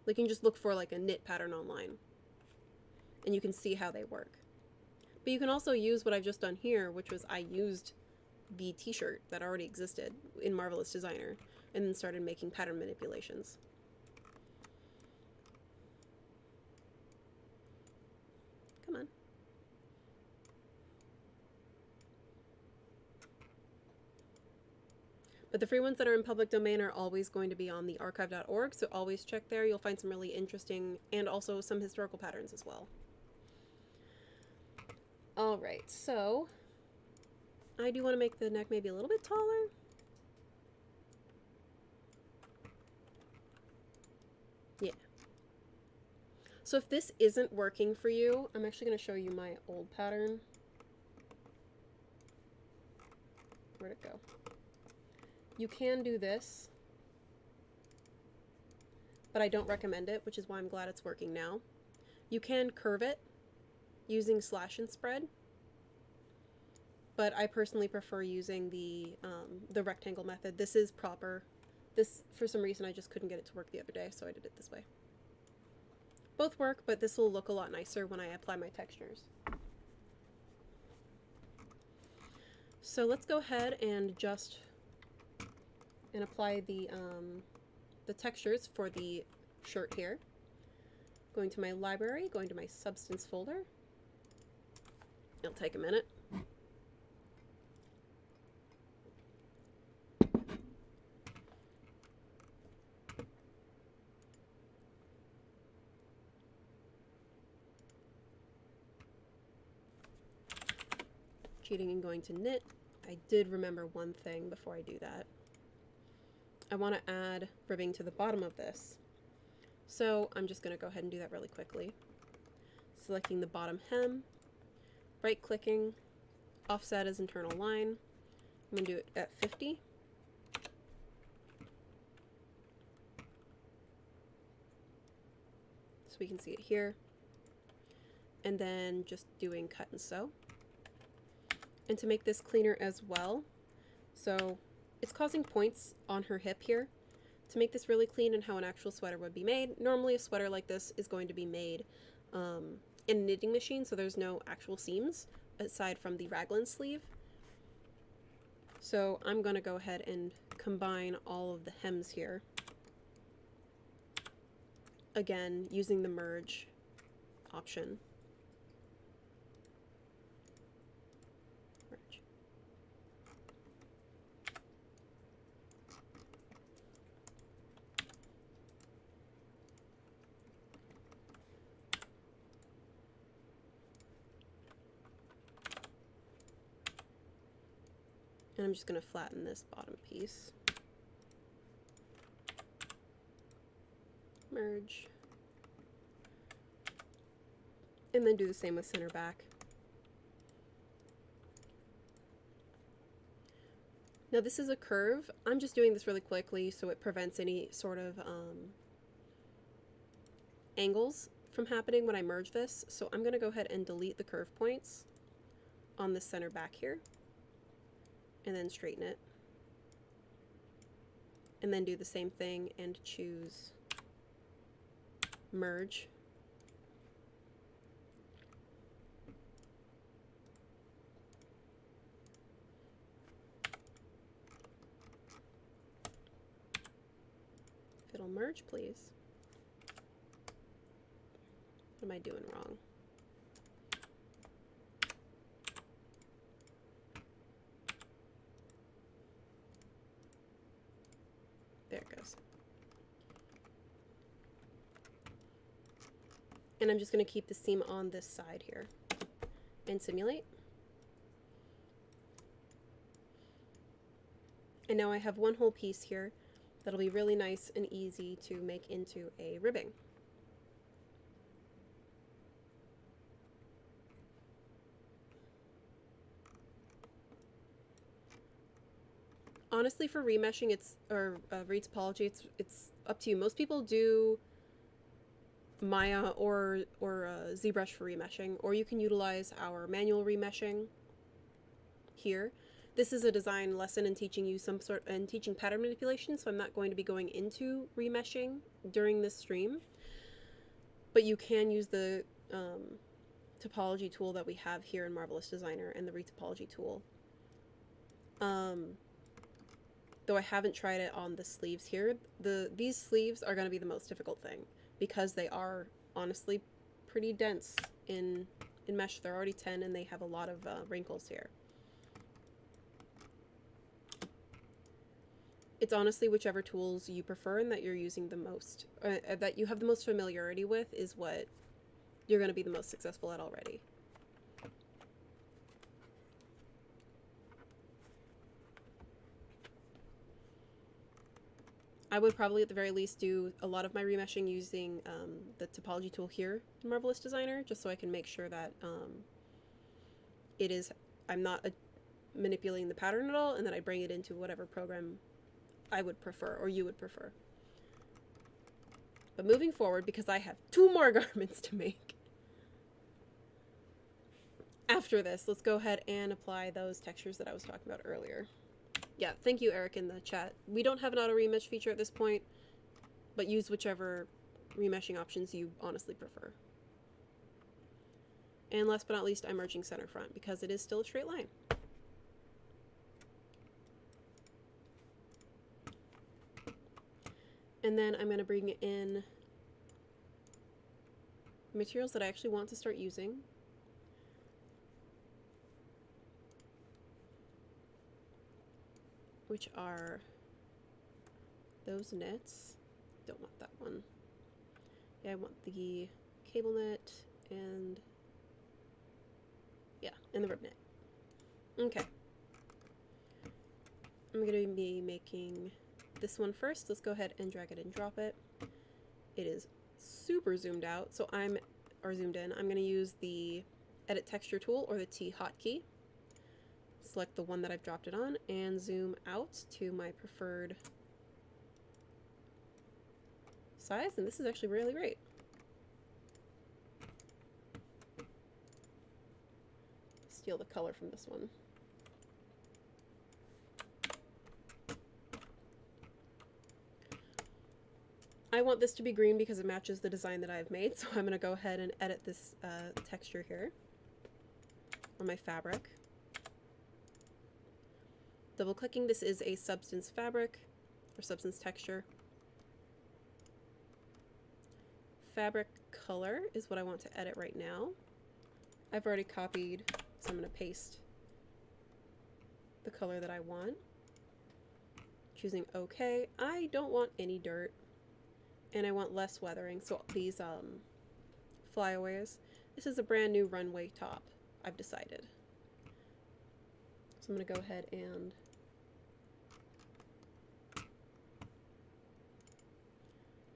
you can just look for like a knit pattern online and you can see how they work. But you can also use what I've just done here, which was I used the t-shirt that already existed in Marvelous Designer and then started making pattern manipulations. Come on. But the free ones that are in public domain are always going to be on the archive.org, so always check there. You'll find some really interesting and also some historical patterns as well. Alright, so I do want to make the neck maybe a little bit taller. Yeah. So if this isn't working for you, I'm actually going to show you my old pattern. Where'd it go? You can do this, but I don't recommend it, which is why I'm glad it's working now. You can curve it using slash and spread, but I personally prefer using the rectangle method. This is proper. This, for some reason, I just couldn't get it to work the other day, so I did it this way. Both work, but this will look a lot nicer when I apply my textures. So let's go ahead and apply the textures for the shirt here. Going to my library, going to my substance folder. It'll take a minute. Cheating and going to knit. I did remember one thing before I do that. I want to add ribbing to the bottom of this. So I'm just going to go ahead and do that really quickly. Selecting the bottom hem, right clicking, offset as internal line. I'm going to do it at 50. So we can see it here. And then just doing cut and sew. And to make this cleaner as well, so it's causing points on her hip here. To make this really clean and how an actual sweater would be made, normally a sweater like this is going to be made in a knitting machine, so there's no actual seams aside from the raglan sleeve. So I'm going to go ahead and combine all of the hems here. Again, using the merge option. And I'm just going to flatten this bottom piece. Merge. And then do the same with center back. Now this is a curve. I'm just doing this really quickly so it prevents any sort of angles from happening when I merge this. So I'm going to go ahead and delete the curve points on the center back here. And then straighten it. And then do the same thing and choose merge. If it'll merge, please. What am I doing wrong? There it goes. And I'm just going to keep the seam on this side here and simulate. And now I have one whole piece here that'll be really nice and easy to make into a ribbing. Honestly, for remeshing, retopology, it's up to you. Most people do Maya or ZBrush for remeshing, or you can utilize our manual remeshing here. This is a design lesson and teaching you teaching pattern manipulation, so I'm not going to be going into remeshing during this stream. But you can use the topology tool that we have here in Marvelous Designer and the retopology tool. Though I haven't tried it on the sleeves here. These sleeves are going to be the most difficult thing because they are honestly pretty dense in mesh. They're already 10 and they have a lot of wrinkles here. It's honestly whichever tools you prefer and that you're using the most, that you have the most familiarity with is what you're going to be the most successful at already. I would probably at the very least do a lot of my remeshing using the topology tool here in Marvelous Designer, just so I can make sure that I'm not manipulating the pattern at all, and that I bring it into whatever program I would prefer or you would prefer. But moving forward, because I have 2 more garments to make, after this, let's go ahead and apply those textures that I was talking about earlier. Yeah, thank you, Eric, in the chat. We don't have an auto remesh feature at this point, but use whichever remeshing options you honestly prefer. And last but not least, I'm merging center front because it is still a straight line. And then I'm going to bring in materials that I actually want to start using. Which are those knits. Don't want that one. Yeah, I want the cable knit and and the rib knit. Okay. I'm going to be making this one first. Let's go ahead and drag it and drop it. It is super zoomed out, so zoomed in. I'm going to use the edit texture tool or the T hotkey. Select the one that I've dropped it on and zoom out to my preferred size, and this is actually really great. Steal the color from this one. I want this to be green because it matches the design that I've made, so I'm going to go ahead and edit this texture here on my fabric. Double clicking, this is a substance fabric or substance texture. Fabric color is what I want to edit right now. I've already copied, so I'm going to paste the color that I want. Choosing OK. I don't want any dirt, and I want less weathering, so these flyaways. This is a brand new runway top, I've decided. So I'm going to go ahead and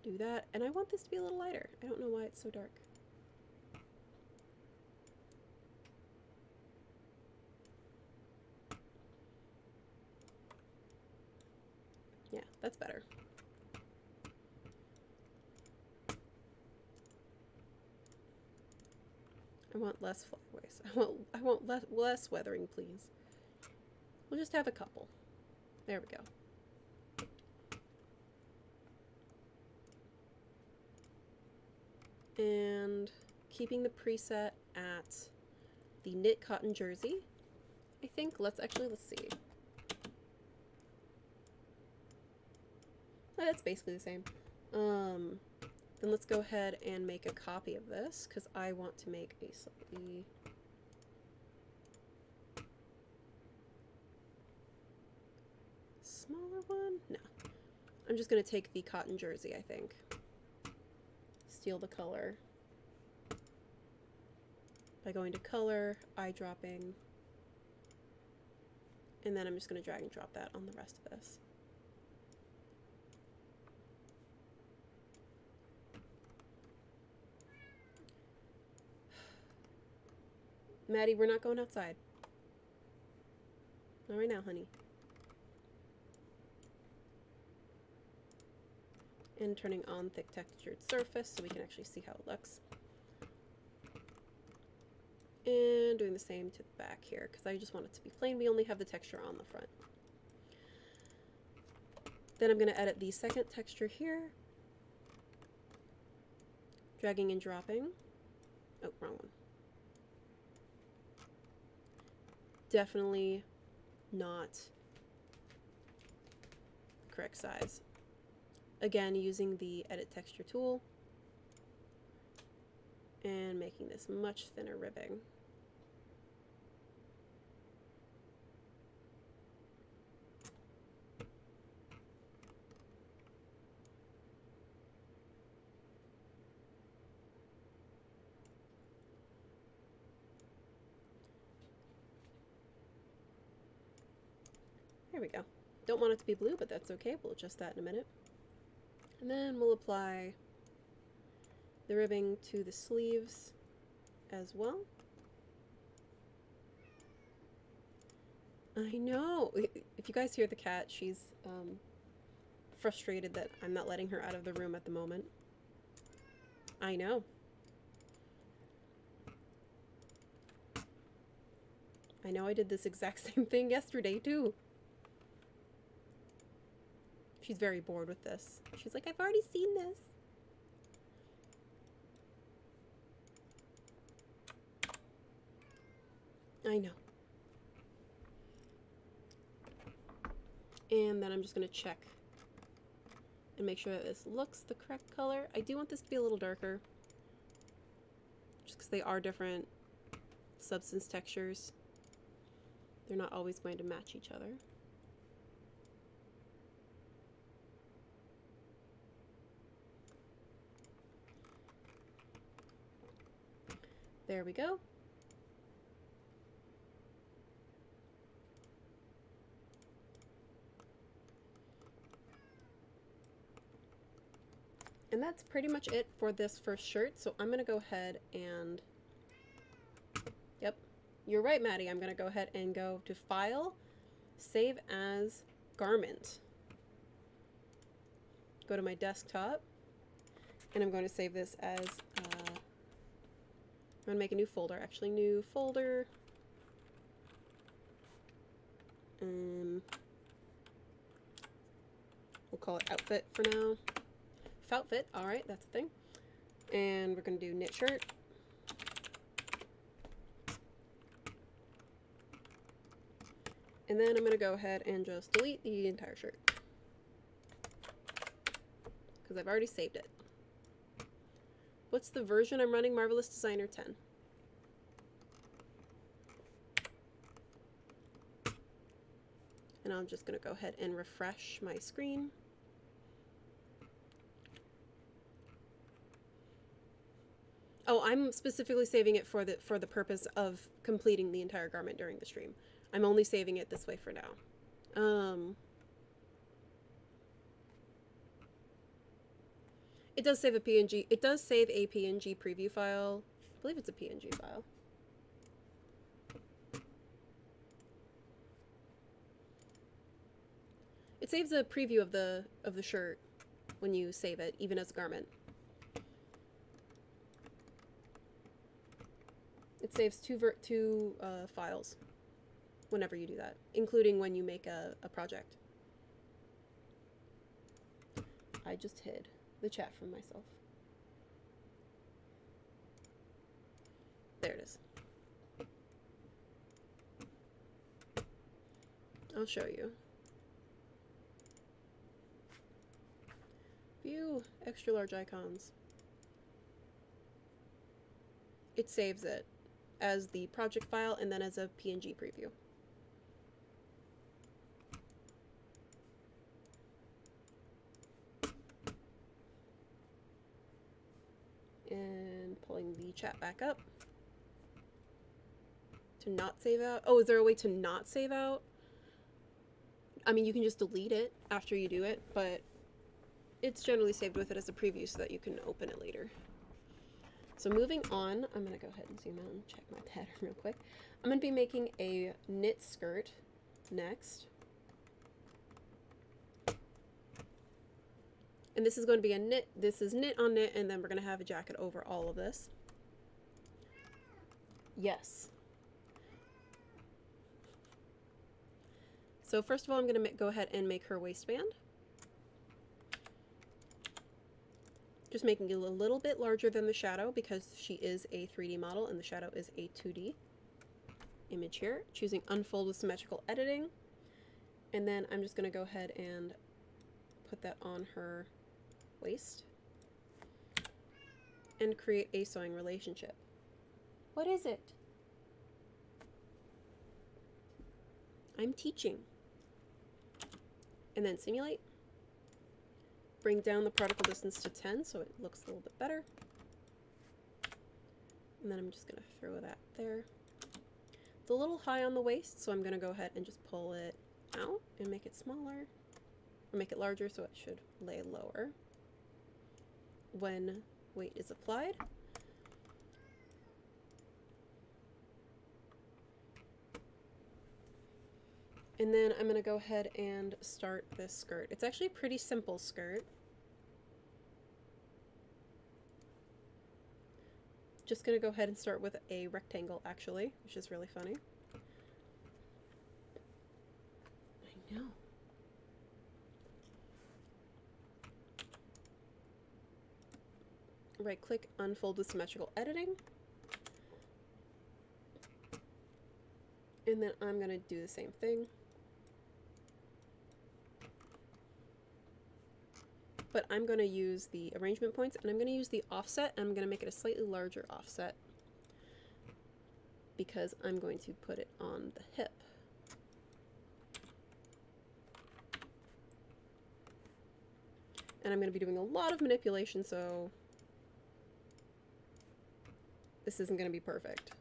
do that, and I want this to be a little lighter. I don't know why it's so dark. Yeah, that's better. I want less flyaways. I want less weathering, please. We'll just have a couple. There we go. And keeping the preset at the knit cotton jersey, I think. Let's see. Oh, that's basically the same. Then let's go ahead and make a copy of this because I want to make a slightly smaller one. No, I'm just going to take the cotton jersey, I think. Steal the color by going to color, eyedropping, and then I'm just going to drag and drop that on the rest of this. Maddie, we're not going outside. Not right now, honey. And turning on thick textured surface so we can actually see how it looks. And doing the same to the back here because I just want it to be plain. We only have the texture on the front. Then I'm going to edit the second texture here. Dragging and dropping. Oh, wrong one. Definitely not correct size. Again, using the edit texture tool and making this much thinner ribbing. There we go. Don't want it to be blue, but that's okay. We'll adjust that in a minute. And then we'll apply the ribbing to the sleeves as well. I know. If you guys hear the cat, she's frustrated that I'm not letting her out of the room at the moment. I know. I know I did this exact same thing yesterday too. She's very bored with this. She's like, I've already seen this. I know. And then I'm just going to check and make sure that this looks the correct color. I do want this to be a little darker, just because they are different substance textures. They're not always going to match each other. There we go. And that's pretty much it for this first shirt. So I'm going to go ahead and, yep, you're right, Maddie. I'm going to go ahead and go to File, Save as Garment. Go to my desktop, and I'm going to save this as, I'm going to make a new folder, actually, new folder. We'll call it Outfit for now. Outfit, alright, that's a thing. And we're going to do knit shirt. And then I'm going to go ahead and just delete the entire shirt, because I've already saved it. What's the version I'm running? Marvelous Designer 10. And I'm just going to go ahead and refresh my screen. Oh, I'm specifically saving it for the purpose of completing the entire garment during the stream. I'm only saving it this way for now. It does save a PNG. It does save a PNG preview file. I believe it's a PNG file. It saves a preview of the shirt when you save it, even as a garment. It saves two files whenever you do that, including when you make a project. I just hid the chat from myself. There it is. I'll show you. View extra large icons. It saves it as the project file and then as a PNG preview. And pulling the chat back up. To not save out. Oh, is there a way to not save out? I mean, you can just delete it after you do it, but it's generally saved with it as a preview so that you can open it later. So moving on, I'm going to go ahead and zoom out and check my pattern real quick. I'm going to be making a knit skirt next. And this is going to be a knit, this is knit on knit, and then we're going to have a jacket over all of this. Yes. So first of all, I'm going to go ahead and make her waistband. Just making it a little bit larger than the shadow because she is a 3D model and the shadow is a 2D image here. Choosing unfold with symmetrical editing. And then I'm just going to go ahead and put that on her waist and create a sewing relationship. What is it? I'm teaching. And then simulate. Bring down the particle distance to 10 so it looks a little bit better. And then I'm just going to throw that there. It's a little high on the waist, so I'm going to go ahead and just pull it out and make it smaller. Or make it larger so it should lay lower when weight is applied. And then I'm going to go ahead and start this skirt. It's actually a pretty simple skirt. Just going to go ahead and start with a rectangle, actually, which is really funny. I know. Right-click, unfold with symmetrical editing. And then I'm going to do the same thing. But I'm going to use the arrangement points, and I'm going to use the offset, and I'm going to make it a slightly larger offset because I'm going to put it on the hip. And I'm going to be doing a lot of manipulation, so this isn't going to be perfect.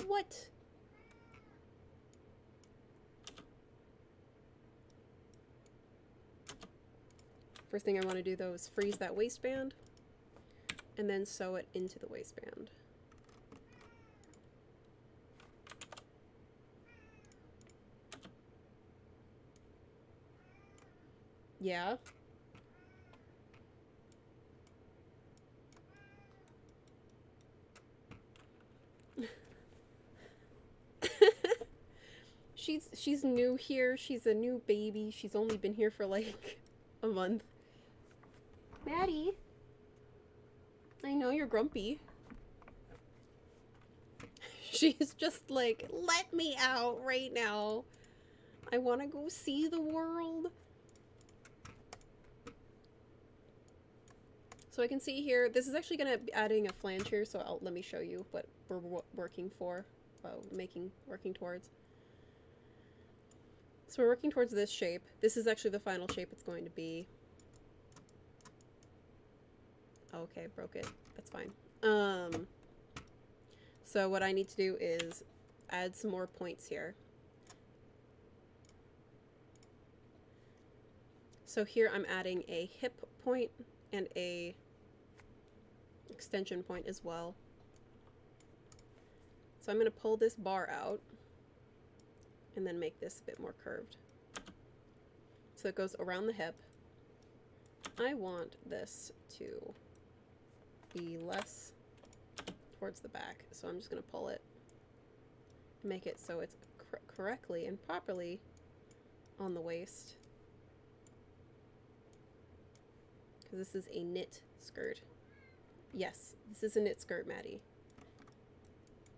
What? First thing I want to do though is freeze that waistband and then sew it into the waistband. Yeah. She's new here. She's a new baby. She's only been here for like a month. Maddie, I know you're grumpy. She's just like, let me out right now. I want to go see the world. So I can see here, this is actually going to be adding a flange here, so let me show you what we're working for, working towards. So we're working towards this shape. This is actually the final shape it's going to be. Okay, broke it. That's fine. So what I need to do is add some more points here. So here I'm adding a hip point and a extension point as well. So I'm going to pull this bar out and then make this a bit more curved. So it goes around the hip. I want this to be less towards the back, so I'm just going to pull it, make it so it's correctly and properly on the waist. Because this is a knit skirt. Yes, this is a knit skirt, Maddie.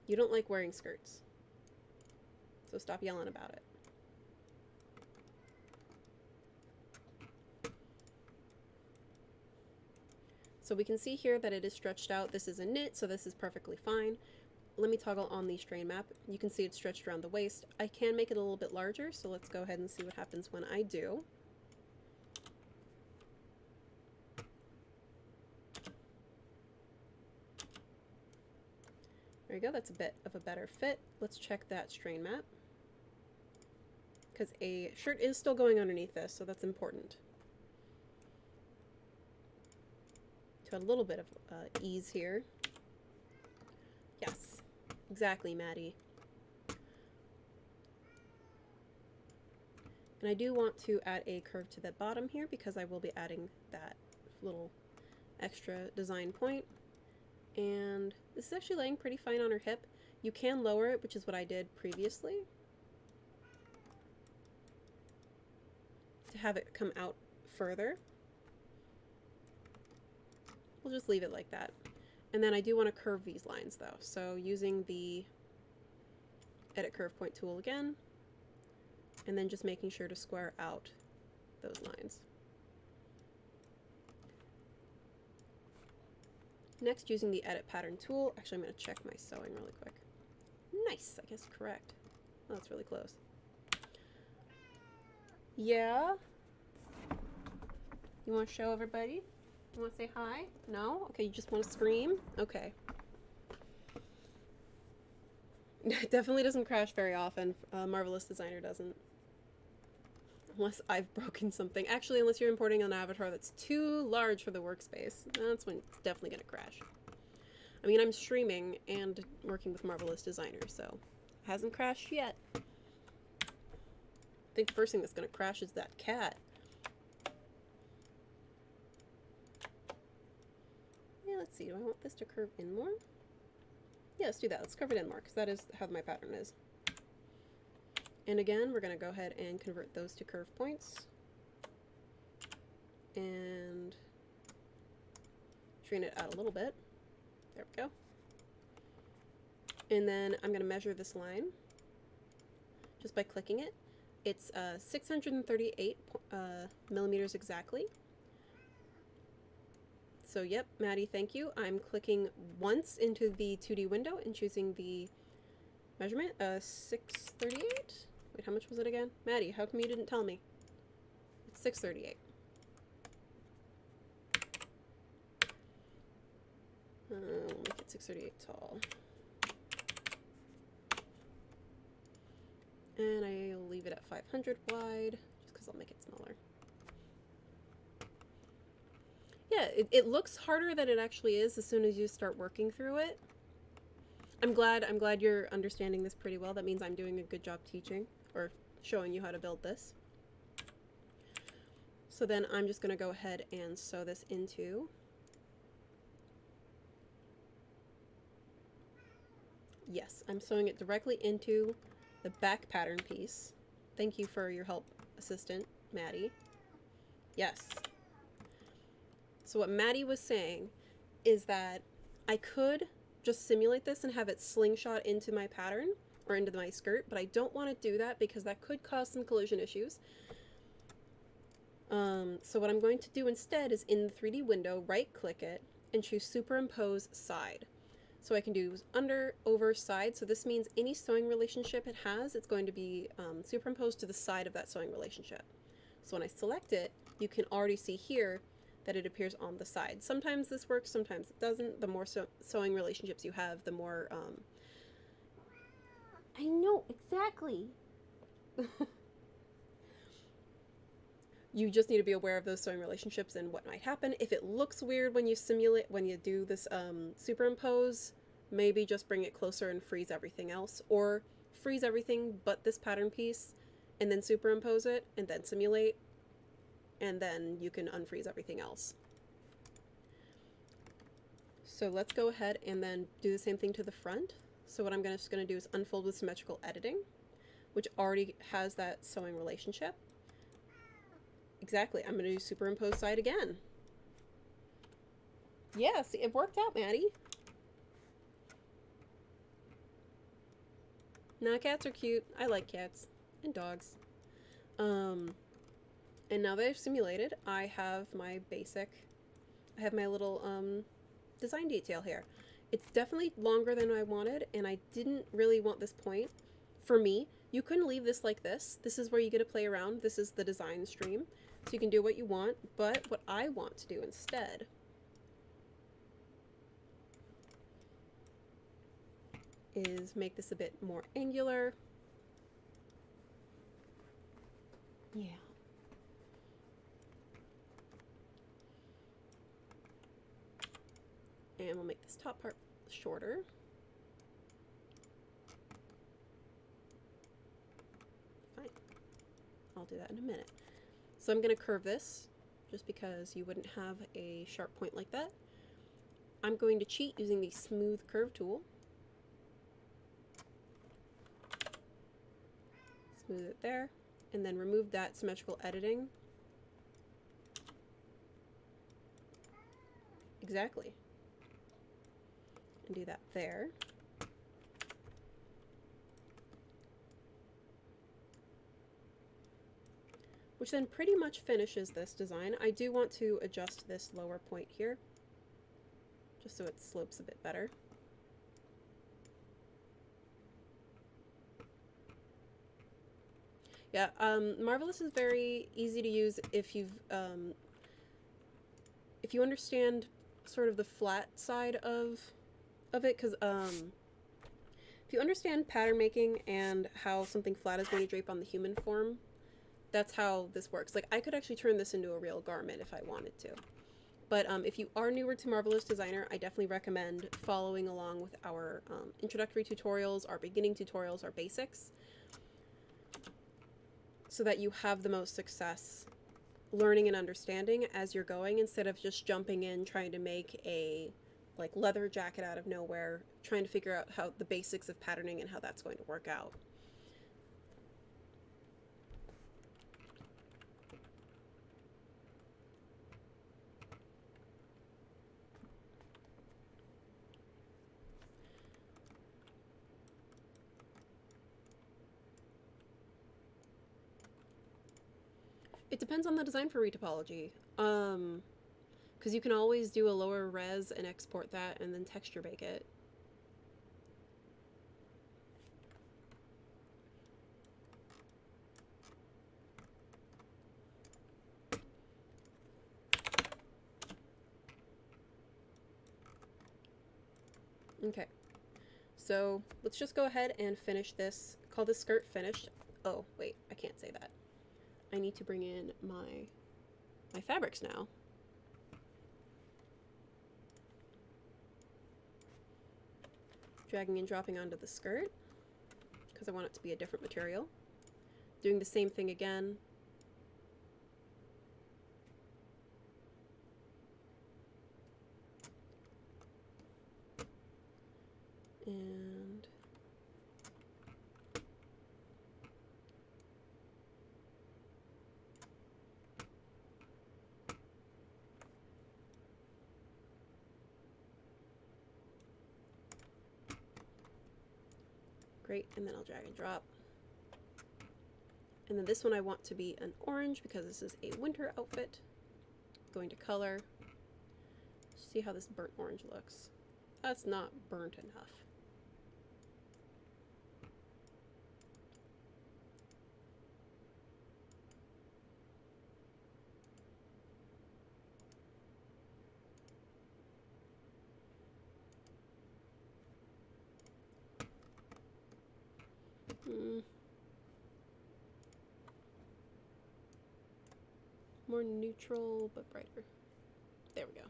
You don't like wearing skirts, so stop yelling about it. So we can see here that it is stretched out. This is a knit, so this is perfectly fine. Let me toggle on the strain map. You can see it's stretched around the waist. I can make it a little bit larger, so let's go ahead and see what happens when I do. There you go, that's a bit of a better fit. Let's check that strain map, because a shirt is still going underneath this, so that's important. To a little bit of ease here. Yes, exactly, Maddie. And I do want to add a curve to the bottom here because I will be adding that little extra design point. And this is actually laying pretty fine on her hip. You can lower it, which is what I did previously, to have it come out further. We'll just leave it like that. And then I do want to curve these lines though. So using the edit curve point tool again, and then just making sure to square out those lines. Next, using the edit pattern tool, actually I'm going to check my sewing really quick. Nice, I guess correct. Oh, that's really close. Yeah? You want to show everybody? You want to say hi? No? Okay, you just want to scream? Okay. It definitely doesn't crash very often. Marvelous Designer doesn't. Unless I've broken something. Actually, unless you're importing an avatar that's too large for the workspace. That's when it's definitely going to crash. I mean, I'm streaming and working with Marvelous Designer, so it hasn't crashed yet. I think the first thing that's going to crash is that cat. Yeah, let's see. Do I want this to curve in more? Yeah, let's do that. Let's curve it in more, because that is how my pattern is. And again, we're going to go ahead and convert those to curve points. And strain it out a little bit. There we go. And then I'm going to measure this line just by clicking it. It's 638 millimeters exactly. So yep, Maddie, thank you. I'm clicking once into the 2D window and choosing the measurement, 638. Wait, how much was it again? Maddie, how come you didn't tell me? It's 638. We'll make it 638 tall. And I'll leave it at 500 wide, just because I'll make it smaller. Yeah, it looks harder than it actually is as soon as you start working through it. I'm glad you're understanding this pretty well. That means I'm doing a good job teaching or showing you how to build this. So then I'm just going to go ahead and sew this into. Yes, I'm sewing it directly into the back pattern piece. Thank you for your help, assistant, Maddie. Yes. So what Maddie was saying is that I could just simulate this and have it slingshot into my pattern or into my skirt, but I don't want to do that because that could cause some collision issues. So what I'm going to do instead is in the 3D window, right click it and choose superimpose side. So I can do under, over, side. So this means any sewing relationship it has, it's going to be superimposed to the side of that sewing relationship. So when I select it, you can already see here that it appears on the side. Sometimes this works, sometimes it doesn't. The more sewing relationships you have, the more... I know, exactly! You just need to be aware of those sewing relationships and what might happen. If it looks weird when you do this superimpose, maybe just bring it closer and freeze everything else, or freeze everything but this pattern piece, and then superimpose it, and then simulate, and then you can unfreeze everything else. So let's go ahead and then do the same thing to the front. So what I'm just going to do is unfold with symmetrical editing, which already has that sewing relationship. Exactly, I'm going to do superimpose side again. Yeah, see, it worked out, Maddie. Nah, cats are cute. I like cats. And dogs. And now that I've simulated, I have my little design detail here. It's definitely longer than I wanted, and I didn't really want this point. For me, you couldn't leave this like this. This is where you get to play around. This is the design stream. So you can do what you want, but what I want to do instead is make this a bit more angular. Yeah. And we'll make this top part shorter. Fine. I'll do that in a minute. So I'm going to curve this just because you wouldn't have a sharp point like that. I'm going to cheat using the smooth curve tool. Smooth it there, and then remove that symmetrical editing. Exactly. And do that there. Which then pretty much finishes this design. I do want to adjust this lower point here, just so it slopes a bit better. Yeah, Marvelous is very easy to use if you understand sort of the flat side of it, because if you understand pattern making and how something flat is going to drape on the human form, that's how this works. Like, I could actually turn this into a real garment if I wanted to. But if you are newer to Marvelous Designer, I definitely recommend following along with our introductory tutorials, our beginning tutorials, our basics, so that you have the most success learning and understanding as you're going, instead of just jumping in trying to make a leather jacket out of nowhere, trying to figure out how the basics of patterning and how that's going to work out. It depends on the design for retopology. Because you can always do a lower res and export that and then texture bake it. Okay, so let's just go ahead and finish this. Call this skirt finished. Oh, wait, I can't say that. I need to bring in my fabrics now. Dragging and dropping onto the skirt because I want it to be a different material. Doing the same thing again. And great, and then I'll drag and drop. And then this one I want to be an orange because this is a winter outfit. Going to color. See how this burnt orange looks. That's not burnt enough. More neutral, but brighter. There we go.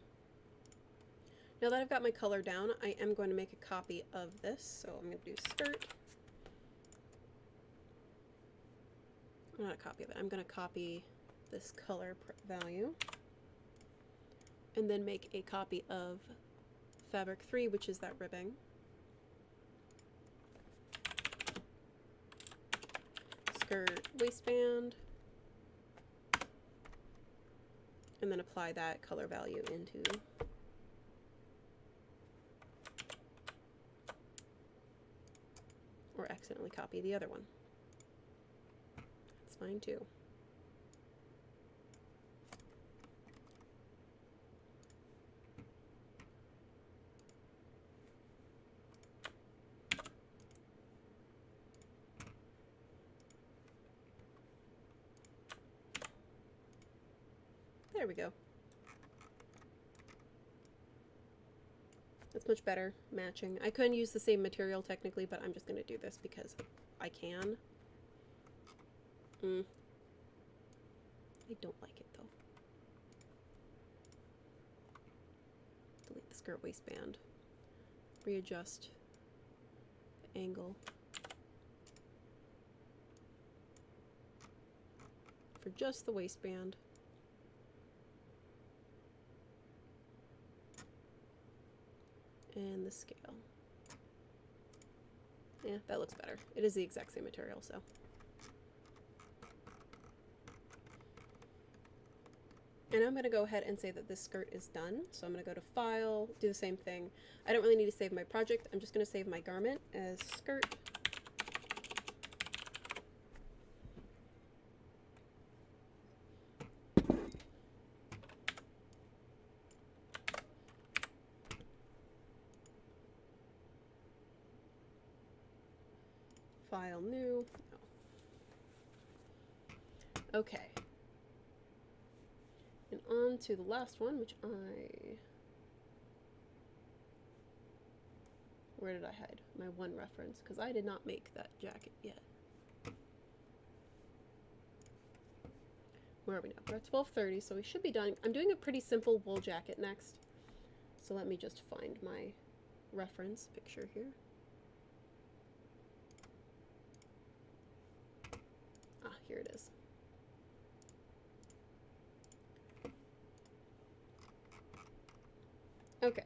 Now that I've got my color down, I am going to make a copy of this. So I'm going to do skirt. Not a copy of it. I'm going to copy this color value. And then make a copy of fabric 3, which is that ribbing. Skirt waistband. And then apply that color value into or accidentally copy the other one. It's fine too. There we go. That's much better matching. I couldn't use the same material technically, but I'm just going to do this because I can. I don't like it though. Delete the skirt waistband. Readjust the angle for just the waistband. And the scale. Yeah, that looks better. It is the exact same material, so. And I'm going to go ahead and say that this skirt is done. So I'm going to go to File, do the same thing. I don't really need to save my project. I'm just going to save my garment as skirt. File new. No. Okay. And on to the last one, which where did I hide my one reference? Because I did not make that jacket yet. Where are we now? We're at 12:30, so we should be done. I'm doing a pretty simple wool jacket next. So let me just find my reference picture here. Ah, here it is. Okay.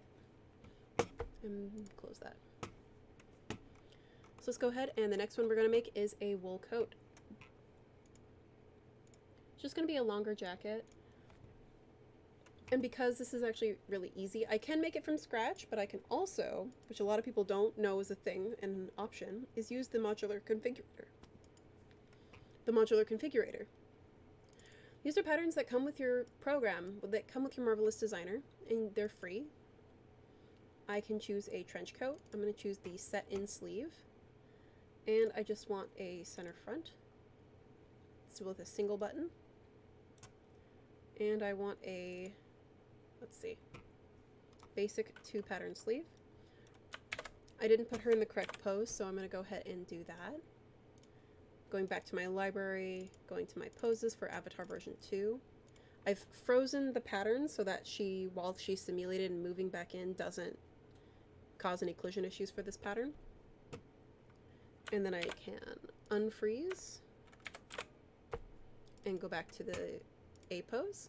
And close that. So let's go ahead, and the next one we're going to make is a wool coat. It's just going to be a longer jacket. And because this is actually really easy, I can make it from scratch, but I can also, which a lot of people don't know is a thing and an option, is use the modular configurator. The modular configurator. These are patterns that come with your program, that come with your Marvelous Designer, and they're free. I can choose a trench coat. I'm going to choose the set in sleeve, and I just want a center front, so with a single button, and I want a, let's see, basic 2 pattern sleeve. I didn't put her in the correct pose, so I'm going to go ahead and do that. Going back to my library, going to my poses for Avatar version 2. I've frozen the pattern so that she, while she's simulated and moving back in, doesn't cause any collision issues for this pattern. And then I can unfreeze and go back to the A pose.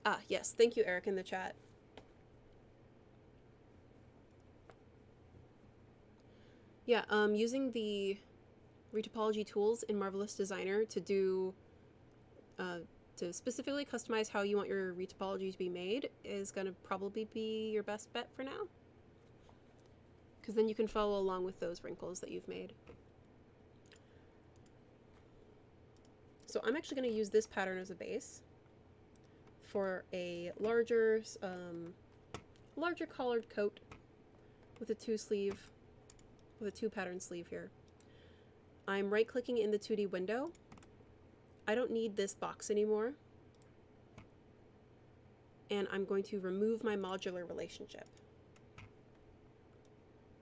Ah, yes, thank you, Eric, in the chat. Yeah, using the retopology tools in Marvelous Designer to do, to specifically customize how you want your retopology to be made is going to probably be your best bet for now. Because then you can follow along with those wrinkles that you've made. So I'm actually going to use this pattern as a base for a larger collared coat with a 2 pattern sleeve here. I'm right clicking in the 2D window. I don't need this box anymore. And I'm going to remove my modular relationship.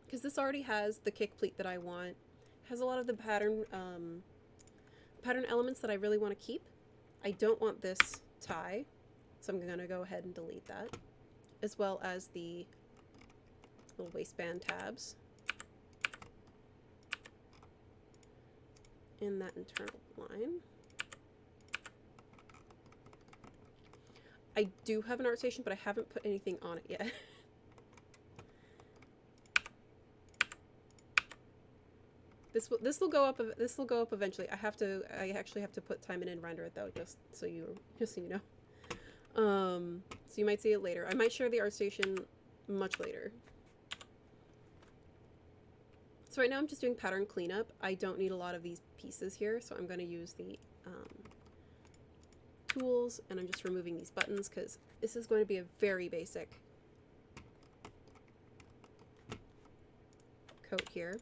Because this already has the kick pleat that I want. It has a lot of the pattern elements that I really want to keep. I don't want this tie, so I'm going to go ahead and delete that, as well as the little waistband tabs in that internal line. I do have an art station, but I haven't put anything on it yet. This will go up eventually. I actually have to put time in and render it though, just so you know. So you might see it later. I might share the art station much later. So right now I'm just doing pattern cleanup. I don't need a lot of these pieces here, so I'm going to use the tools, and I'm just removing these buttons because this is going to be a very basic coat here.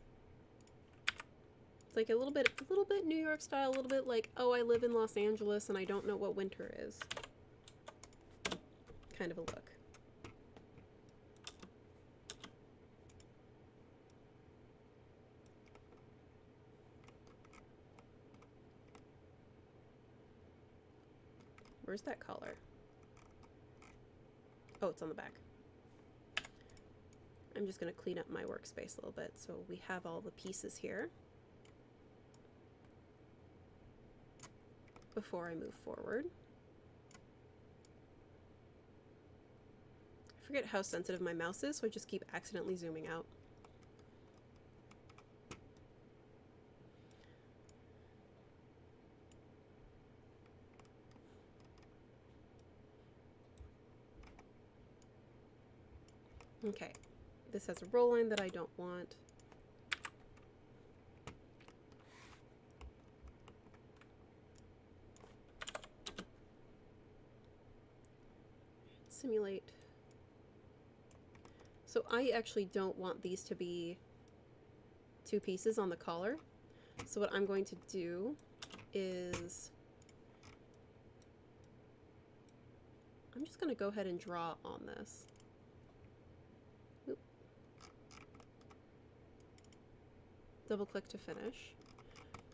It's like a little bit New York style, a little bit like, oh, I live in Los Angeles and I don't know what winter is kind of a look. Where's that collar? Oh, it's on the back. I'm just going to clean up my workspace a little bit so we have all the pieces here before I move forward. I forget how sensitive my mouse is, so I just keep accidentally zooming out. Okay, this has a roll line that I don't want. Simulate. So I actually don't want these to be 2 pieces on the collar. So what I'm going to do is I'm just going to go ahead and draw on this. Oop. Double click to finish.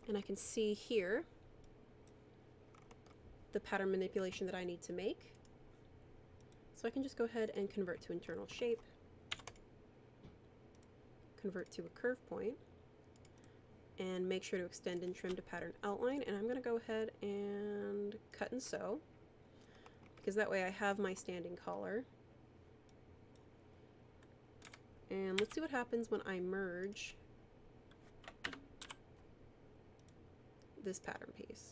And I can see here the pattern manipulation that I need to make. So I can just go ahead and convert to internal shape, convert to a curve point, and make sure to extend and trim to pattern outline. And I'm going to go ahead and cut and sew, because that way I have my standing collar. And let's see what happens when I merge this pattern piece.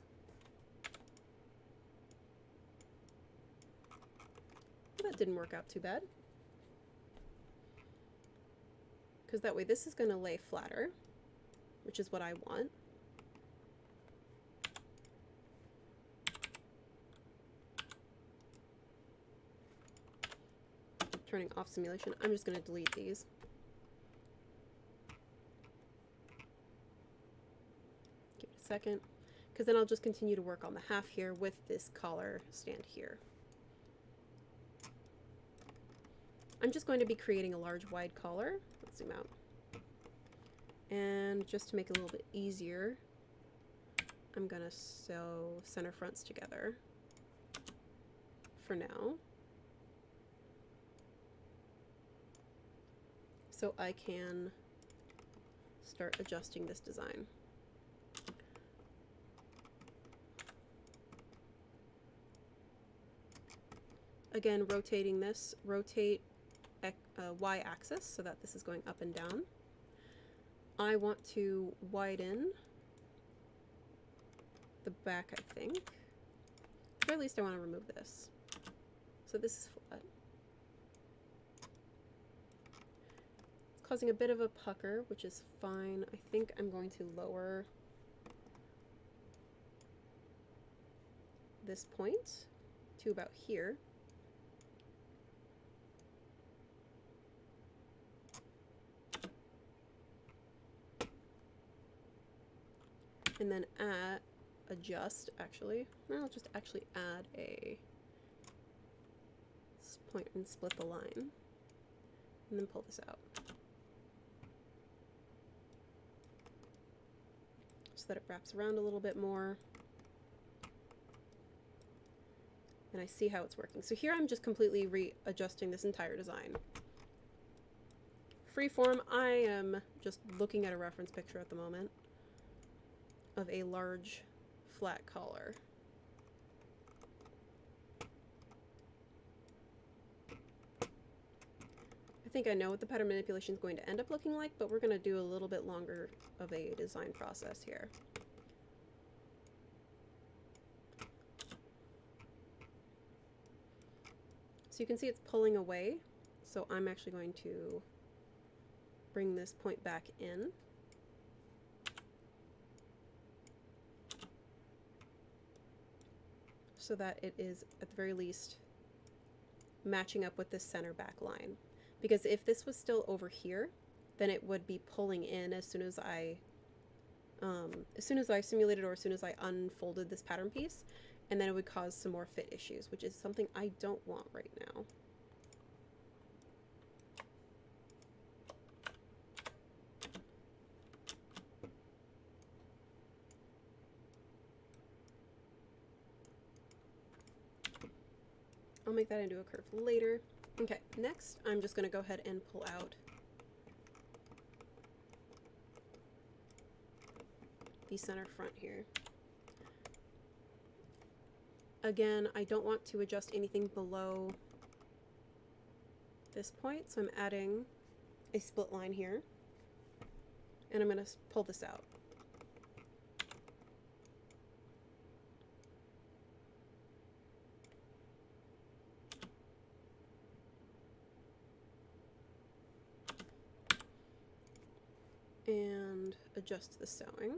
That didn't work out too bad. because that way this is going to lay flatter, which is what I want. Turning off simulation. I'm just going to delete these. Give it a second, because then I'll just continue to work on the half here with this collar stand here. I'm just going to be creating a large wide collar. Let's zoom out. And just to make it a little bit easier, I'm going to sew center fronts together for now, so I can start adjusting this design. Again, rotating this, rotate y-axis so that this is going up and down. I want to widen the back, I think. Or at least I want to remove this. So this is flat. It's causing a bit of a pucker, which is fine. I think I'm going to lower this point to about here. And then I'll just actually add a point and split the line, and then pull this out so that it wraps around a little bit more. And I see how it's working. So here I'm just completely readjusting this entire design. Freeform, I am just looking at a reference picture at the moment of a large flat collar. I think I know what the pattern manipulation is going to end up looking like, but we're going to do a little bit longer of a design process here. So you can see it's pulling away, so I'm actually going to bring this point back in. So that it is, at the very least, matching up with this center back line. Because if this was still over here, then it would be pulling in as soon as I simulated, or as soon as I unfolded this pattern piece, and then it would cause some more fit issues, which is something I don't want right now. I'll make that into a curve later. Okay, next I'm just going to go ahead and pull out the center front here. Again, I don't want to adjust anything below this point, so I'm adding a split line here, and I'm going to pull this out. And adjust the sewing.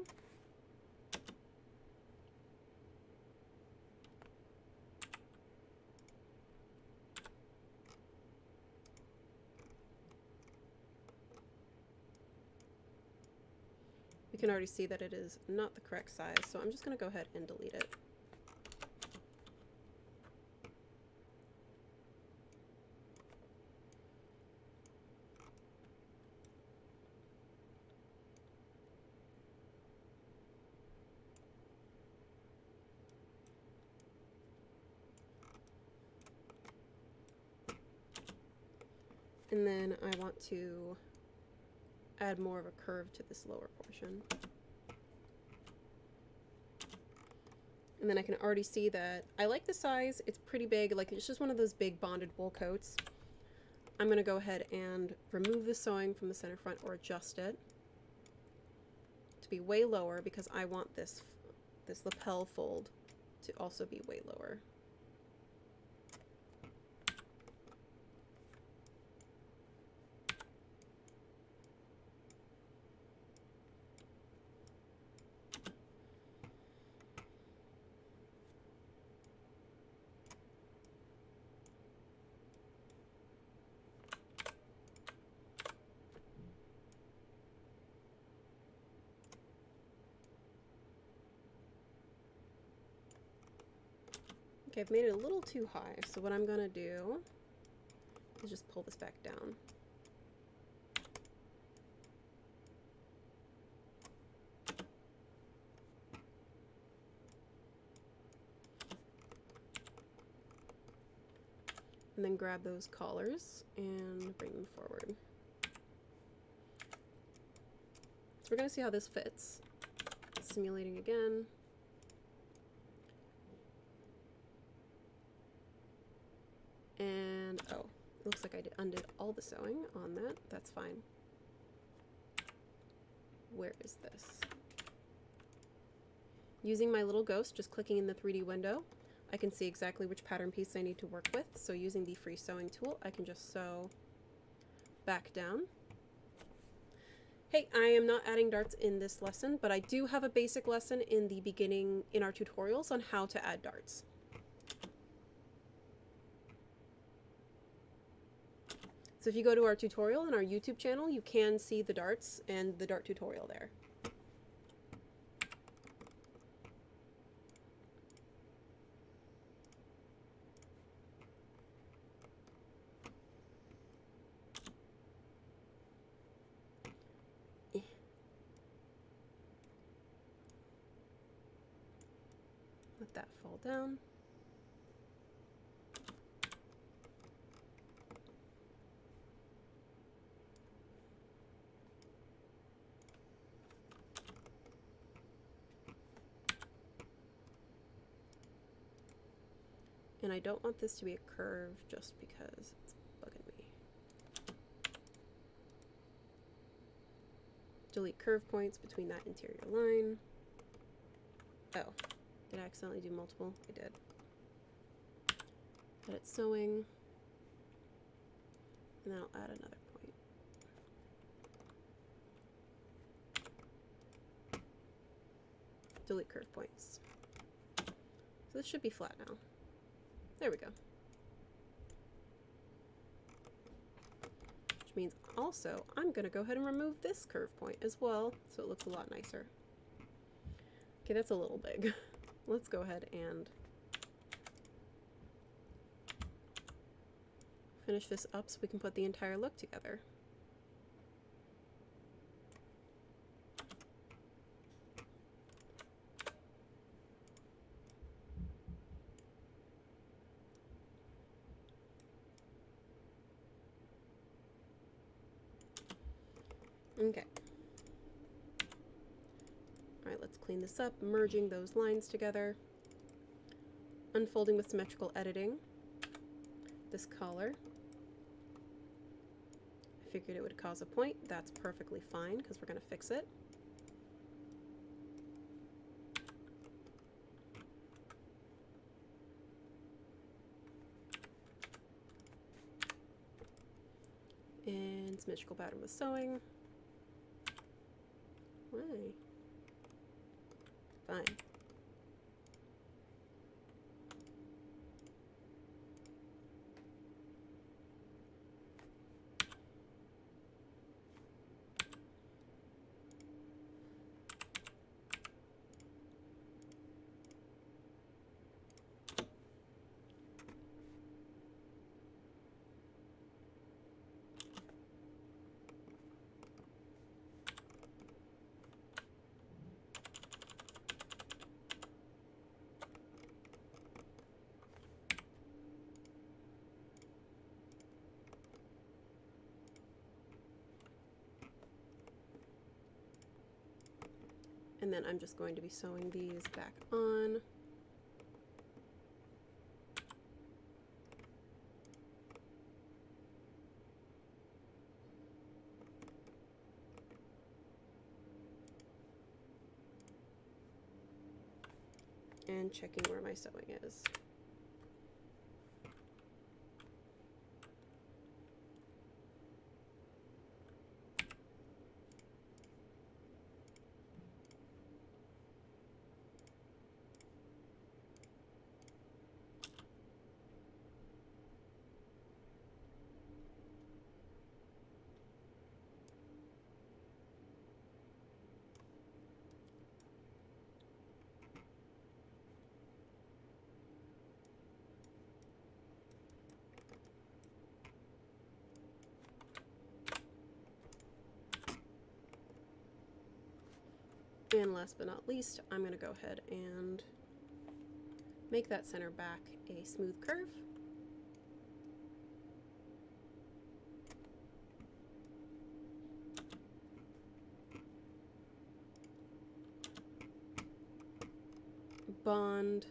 We can already see that it is not the correct size, so I'm just going to go ahead and delete it. And then I want to add more of a curve to this lower portion. And then I can already see that I like the size. It's pretty big, like it's just one of those big bonded wool coats. I'm going to go ahead and remove the sewing from the center front, or adjust it to be way lower, because I want this lapel fold to also be way lower. Okay, I've made it a little too high, so what I'm gonna do is just pull this back down. And then grab those collars and bring them forward. So we're gonna see how this fits. Simulating again. And, oh, looks like I undid all the sewing on that. That's fine. Where is this? Using my little ghost, just clicking in the 3D window, I can see exactly which pattern piece I need to work with. So using the free sewing tool, I can just sew back down. Hey, I am not adding darts in this lesson, but I do have a basic lesson in the beginning in our tutorials on how to add darts. So if you go to our tutorial in our YouTube channel, you can see the darts and the dart tutorial there. Let that fall down. And I don't want this to be a curve just because it's bugging me. Delete curve points between that interior line. Oh, did I accidentally do multiple? I did. Edit sewing. And then I'll add another point. Delete curve points. So this should be flat now. There we go. Which means also I'm going to go ahead and remove this curve point as well, so it looks a lot nicer. Okay, that's a little big. Let's go ahead and finish this up so we can put the entire look together. Okay. Alright, let's clean this up, merging those lines together. Unfolding with symmetrical editing. This collar. I figured it would cause a point. That's perfectly fine because we're going to fix it. And symmetrical pattern with sewing. Why? Fine. And then I'm just going to be sewing these back on. And checking where my sewing is. And last but not least, I'm going to go ahead and make that center back a smooth curve. Bond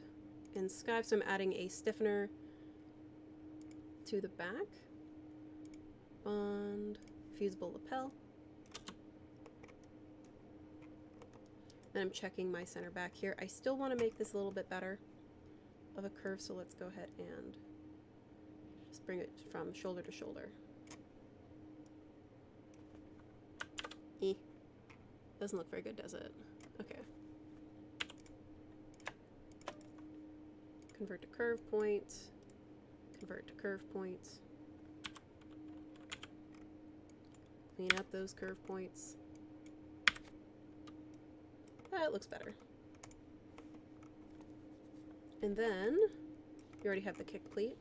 and skive, so I'm adding a stiffener to the back. Bond, fusible lapel. Then I'm checking my center back here. I still want to make this a little bit better of a curve, so let's go ahead and just bring it from shoulder to shoulder. Doesn't look very good, does it? Okay. Convert to curve point, convert to curve points, clean up those curve points. That looks better. And then, you already have the kick pleat.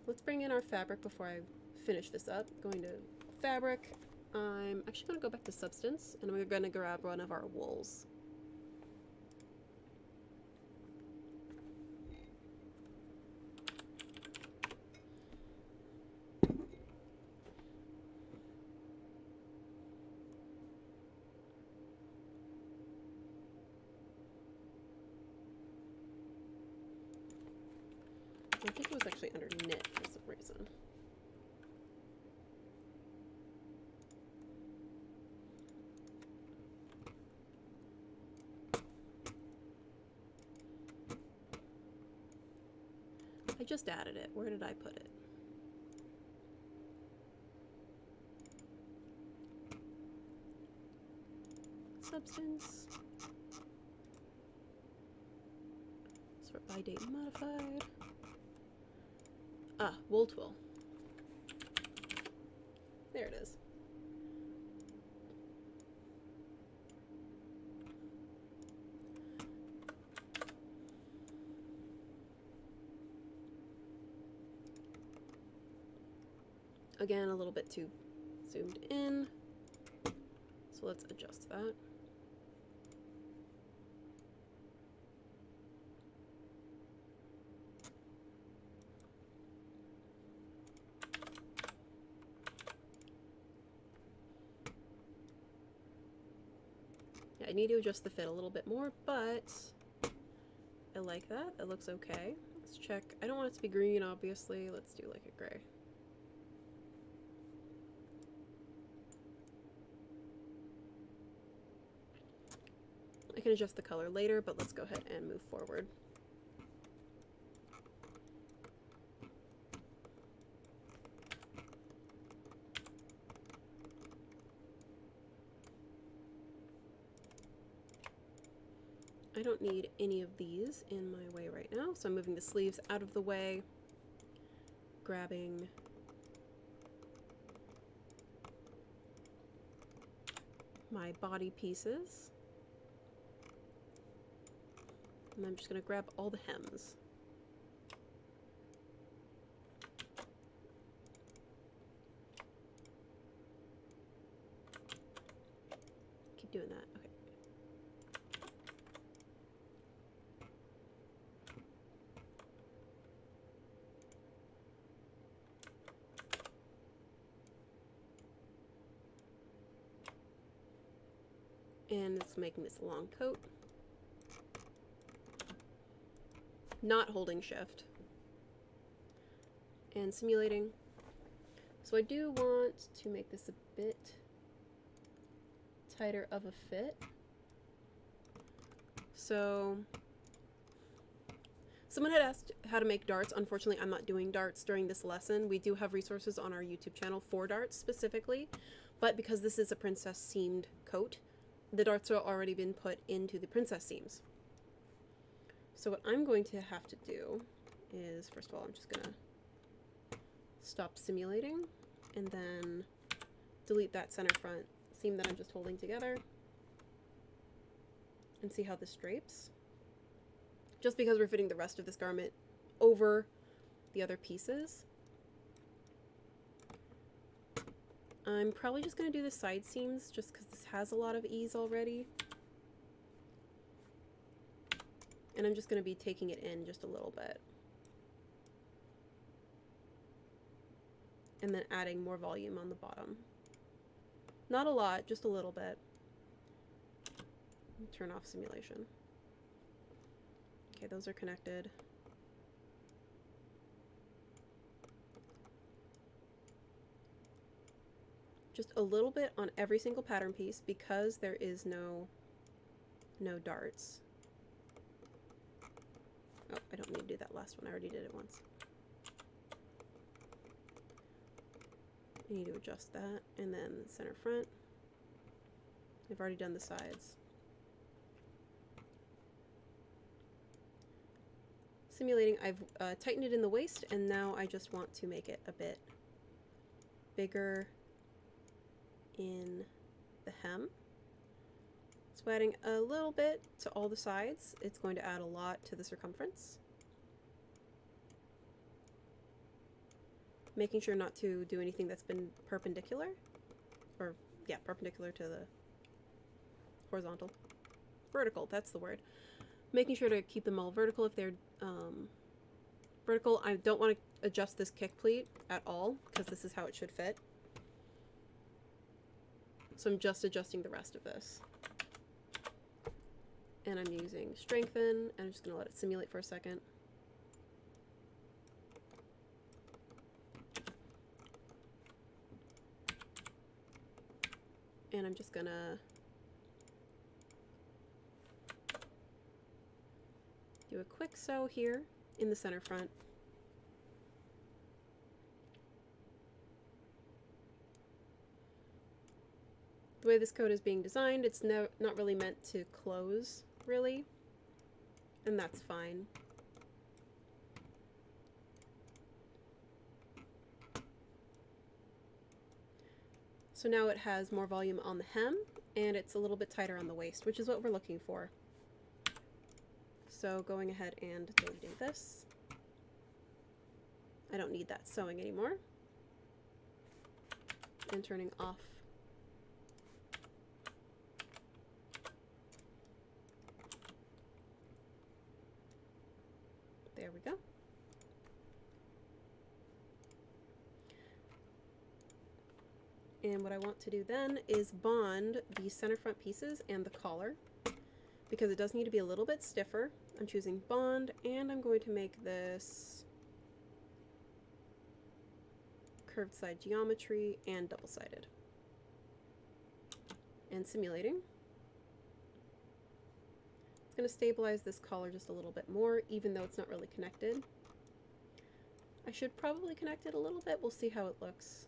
Let's bring in our fabric before I finish this up. Going to fabric, I'm actually going to go back to substance, and I'm going to grab one of our wools. I think it was actually under knit for some reason. I just added it. Where did I put it? Substance. Sort by date modified. Ah, wool twill. There it is. Again, a little bit too zoomed in. So let's adjust that. Yeah, I need to adjust the fit a little bit more, but I like that. It looks okay. Let's check. I don't want it to be green, obviously. Let's do like a gray. I can adjust the color later, but let's go ahead and move forward. I don't need any of these in my way right now, so I'm moving the sleeves out of the way, grabbing my body pieces, and I'm just going to grab all the hems. Keep doing that. Okay. And it's making this a long coat. Not holding shift. And simulating. So I do want to make this a bit tighter of a fit. So someone had asked how to make darts. Unfortunately, I'm not doing darts during this lesson. We do have resources on our YouTube channel for darts specifically, but because this is a princess seamed coat, the darts are already been put into the princess seams. So what I'm going to have to do is, first of all, I'm just gonna stop simulating and then delete that center front seam that I'm just holding together and see how this drapes. Just because we're fitting the rest of this garment over the other pieces, I'm probably just going to do the side seams just because this has a lot of ease already. And I'm just going to be taking it in just a little bit. And then adding more volume on the bottom. Not a lot, just a little bit. Turn off simulation. Okay, those are connected. Just a little bit on every single pattern piece because there is no darts. Oh, I don't need to do that last one. I already did it once. I need to adjust that, and then the center front. I've already done the sides. Simulating, I've tightened it in the waist, and now I just want to make it a bit bigger in the hem. So adding a little bit to all the sides, it's going to add a lot to the circumference. Making sure not to do anything that's been perpendicular, or yeah, perpendicular to the horizontal. Vertical, that's the word. Making sure to keep them all vertical if they're vertical. I don't want to adjust this kick pleat at all because this is how it should fit. So I'm just adjusting the rest of this. And I'm using strengthen, and I'm just going to let it simulate for a second. And I'm just gonna do a quick sew here in the center front. The way this coat is being designed, it's not really meant to close, really, and that's fine. So now it has more volume on the hem, and it's a little bit tighter on the waist, which is what we're looking for. So going ahead and deleting this. I don't need that sewing anymore. And turning off. There we go. And what I want to do then is bond the center front pieces and the collar, because it does need to be a little bit stiffer. I'm choosing bond, and I'm going to make this curved side geometry and double-sided. And simulating. It's going to stabilize this collar just a little bit more, even though it's not really connected. I should probably connect it a little bit. We'll see how it looks.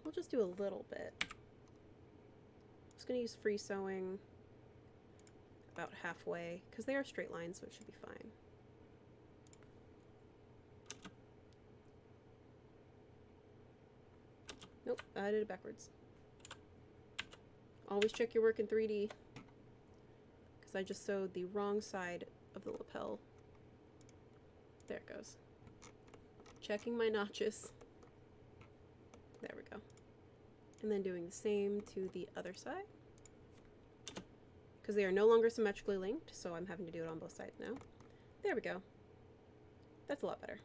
We'll just do a little bit. I'm just going to use free sewing about halfway, because they are straight lines, so it should be fine. Nope, I did it backwards. Always check your work in 3D, because I just sewed the wrong side of the lapel. There it goes. Checking my notches. There we go. And then doing the same to the other side, because they are no longer symmetrically linked, so I'm having to do it on both sides now. There we go. That's a lot better.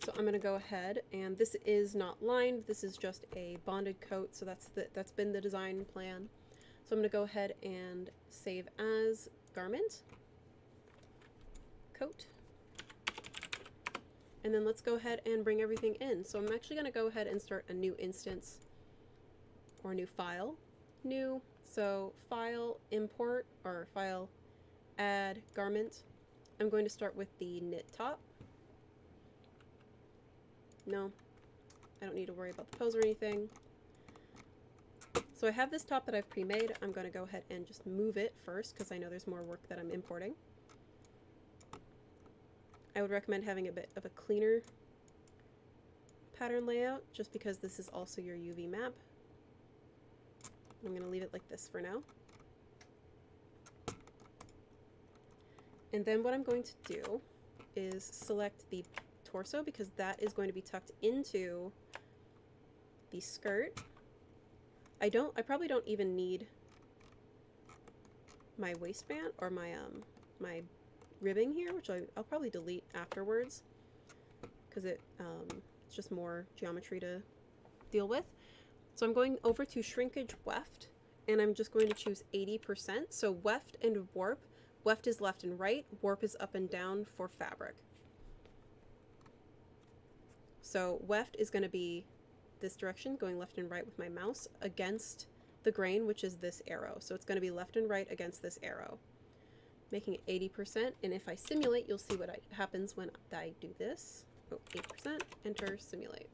So I'm going to go ahead, and this is not lined, this is just a bonded coat, so that's been the design plan. So I'm going to go ahead and save as garment, coat. And then let's go ahead and bring everything in. So I'm actually going to go ahead and start a new instance, or a new file. New, so file, import, or file, add, garment. I'm going to start with the knit top. No, I don't need to worry about the pose or anything. So I have this top that I've pre-made. I'm going to go ahead and just move it first, because I know there's more work that I'm importing. I would recommend having a bit of a cleaner pattern layout, just because this is also your UV map. I'm going to leave it like this for now. And then what I'm going to do is select the torso because that is going to be tucked into the skirt. I probably don't even need my waistband or my ribbing here, which I'll probably delete afterwards because it's just more geometry to deal with. So I'm going over to shrinkage weft, and I'm just going to choose 80%. So weft and warp. Weft is left and right, warp is up and down for fabric. So weft is going to be this direction, going left and right with my mouse against the grain, which is this arrow. So it's going to be left and right against this arrow, making it 80%. And if I simulate, you'll see what happens when I do this. Oh, 8%, enter, simulate.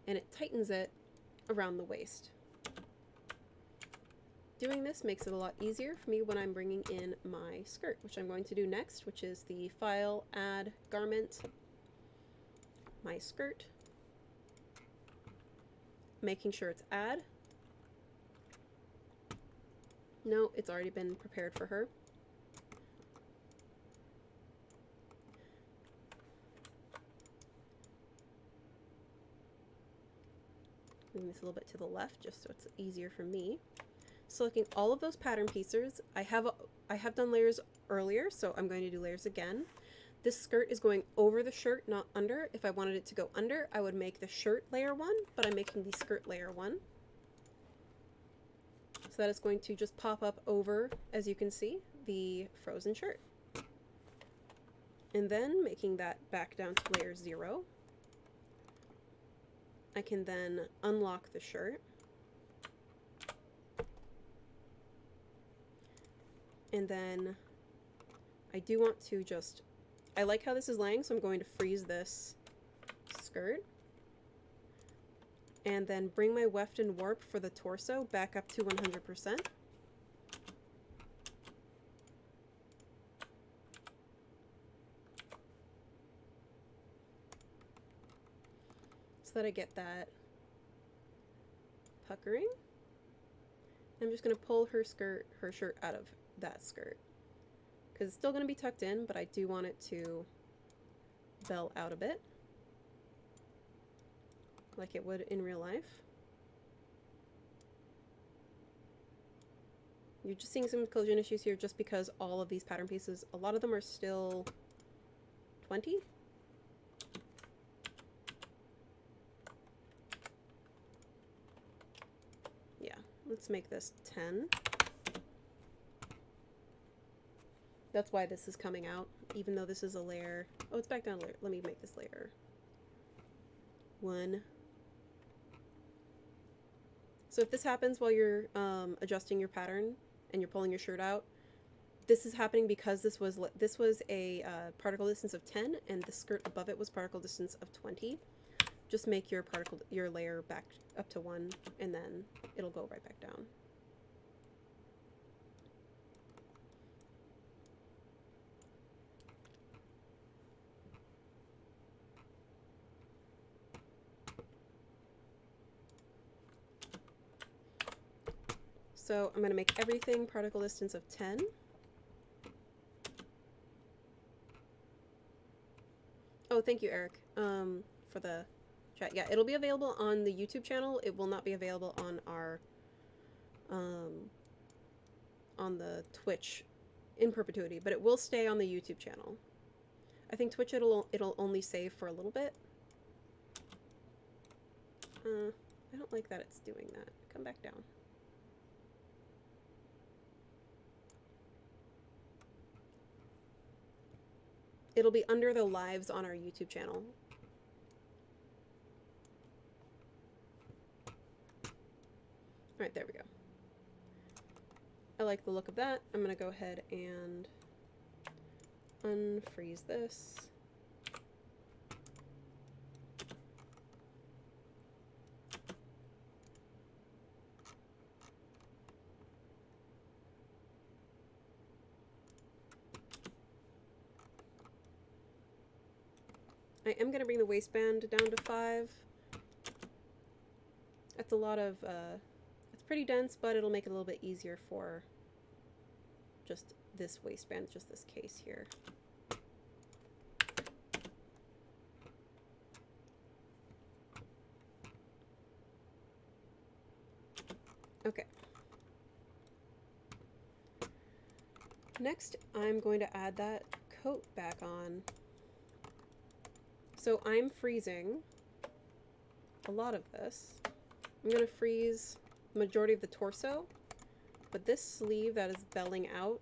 And it tightens it around the waist. Doing this makes it a lot easier for me when I'm bringing in my skirt, which I'm going to do next, which is the File, Add, Garment, my skirt, making sure it's Add. No, it's already been prepared for her. Moving this a little bit to the left just so it's easier for me. Selecting all of those pattern pieces. I have done layers earlier, so I'm going to do layers again. This skirt is going over the shirt, not under. If I wanted it to go under, I would make the shirt layer 1, but I'm making the skirt layer 1. So that is going to just pop up over, as you can see, the frozen shirt. And then making that back down to layer 0. I can then unlock the shirt. And then I do want to just, I like how this is laying, so I'm going to freeze this skirt. And then bring my weft and warp for the torso back up to 100%. So that I get that puckering. I'm just going to pull her shirt out of that skirt because it's still going to be tucked in, but I do want it to bell out a bit like it would in real life. You're just seeing some collision issues here just because all of these pattern pieces, a lot of them are still 20. Yeah, let's make this 10. That's why this is coming out, even though this is a layer. Oh, it's back down a layer. Let me make this layer 1. So if this happens while you're adjusting your pattern and you're pulling your shirt out, this is happening because this was a particle distance of 10 and the skirt above it was particle distance of 20. Just make your layer back up to 1 and then it'll go right back down. So I'm going to make everything particle distance of 10. Oh, thank you, Eric, for the chat. Yeah, it'll be available on the YouTube channel. It will not be available on our on the Twitch in perpetuity, but it will stay on the YouTube channel. I think Twitch it'll only save for a little bit. I don't like that it's doing that. Come back down. It'll be under the lives on our YouTube channel. Alright, there we go. I like the look of that. I'm going to go ahead and unfreeze this. I am going to bring the waistband down to 5. That's a lot of, it's pretty dense, but it'll make it a little bit easier for just this waistband, just this case here. Okay. Next, I'm going to add that coat back on. So I'm freezing a lot of this. I'm going to freeze the majority of the torso, but this sleeve that is belling out,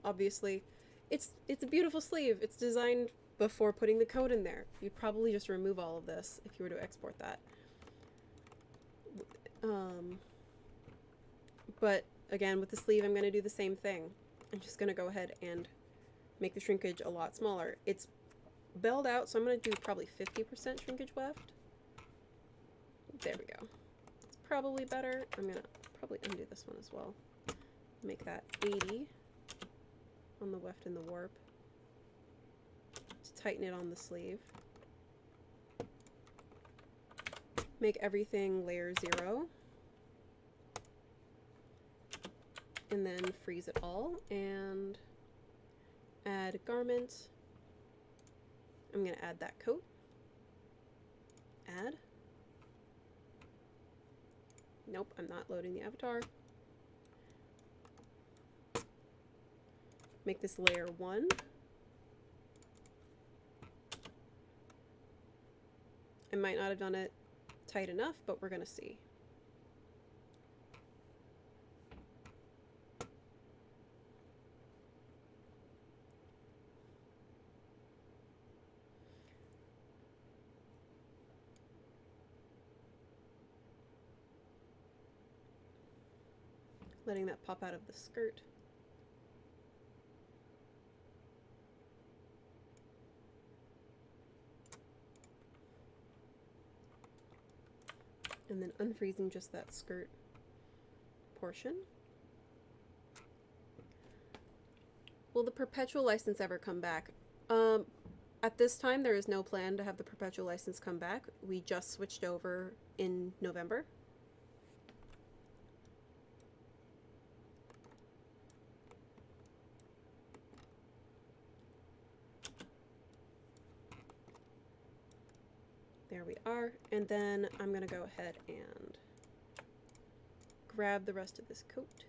obviously, it's a beautiful sleeve. It's designed before putting the coat in there. You'd probably just remove all of this if you were to export that. But again, with the sleeve, I'm going to do the same thing. I'm just going to go ahead and make the shrinkage a lot smaller. It's belled out, so I'm going to do probably 50% shrinkage weft. There we go. It's probably better. I'm going to probably undo this one as well. Make that 80 on the weft and the warp to tighten it on the sleeve. Make everything layer 0. And then freeze it all and add a garment. I'm going to add that coat. Add. Nope, I'm not loading the avatar. Make this layer 1. I might not have done it tight enough, but we're going to see. Letting that pop out of the skirt. And then unfreezing just that skirt portion. Will the perpetual license ever come back? At this time, there is no plan to have the perpetual license come back. We just switched over in November. There we are, and then I'm going to go ahead and grab the rest of this coat.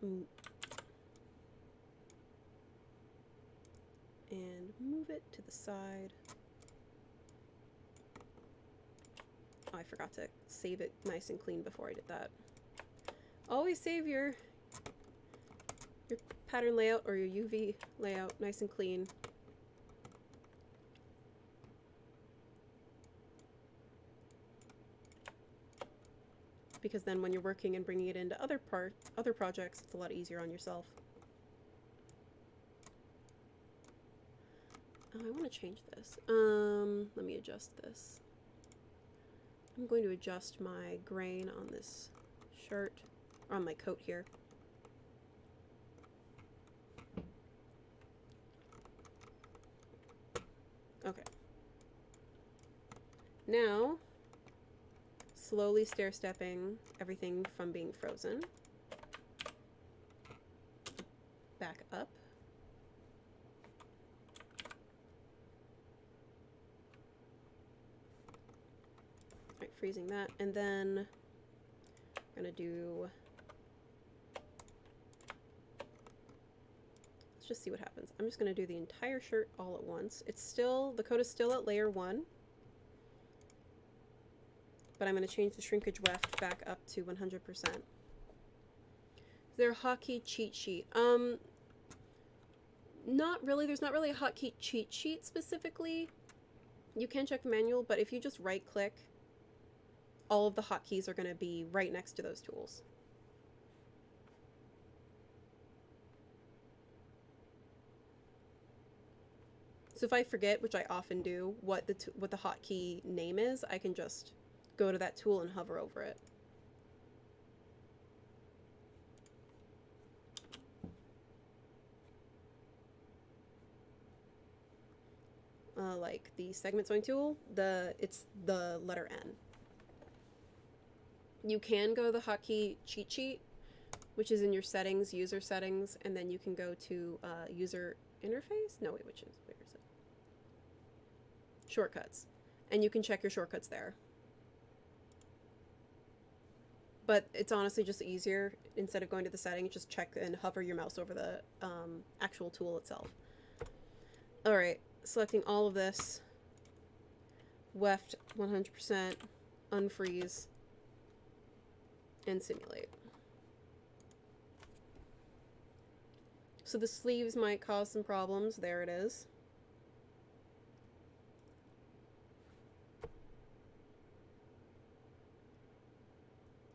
And move it to the side. Oh, I forgot to save it nice and clean before I did that. Always save your pattern layout or your UV layout nice and clean. Because then when you're working and bringing it into other projects, it's a lot easier on yourself. Oh, I want to change this. Let me adjust this. I'm going to adjust my grain on this shirt, or on my coat here. Okay. Now, slowly stair-stepping everything from being frozen. Back up. Alright, freezing that, and then I'm gonna do... Let's just see what happens. I'm just gonna do the entire shirt all at once. It's still, the coat is still at layer 1. But I'm going to change the shrinkage weft back up to 100%. Is there a hotkey cheat sheet? Not really. There's not really a hotkey cheat sheet specifically. You can check the manual, but if you just right-click, all of the hotkeys are going to be right next to those tools. So if I forget, which I often do, what the hotkey name is, I can just go to that tool and hover over it. Like the segment sewing tool, it's the letter N. You can go the hotkey cheat sheet, which is in your settings, user settings, and then you can go to user interface? No, wait, where is it? Shortcuts. And you can check your shortcuts there. But it's honestly just easier, instead of going to the settings, just check and hover your mouse over the actual tool itself. Alright, selecting all of this, weft 100%, unfreeze, and simulate. So the sleeves might cause some problems. There it is.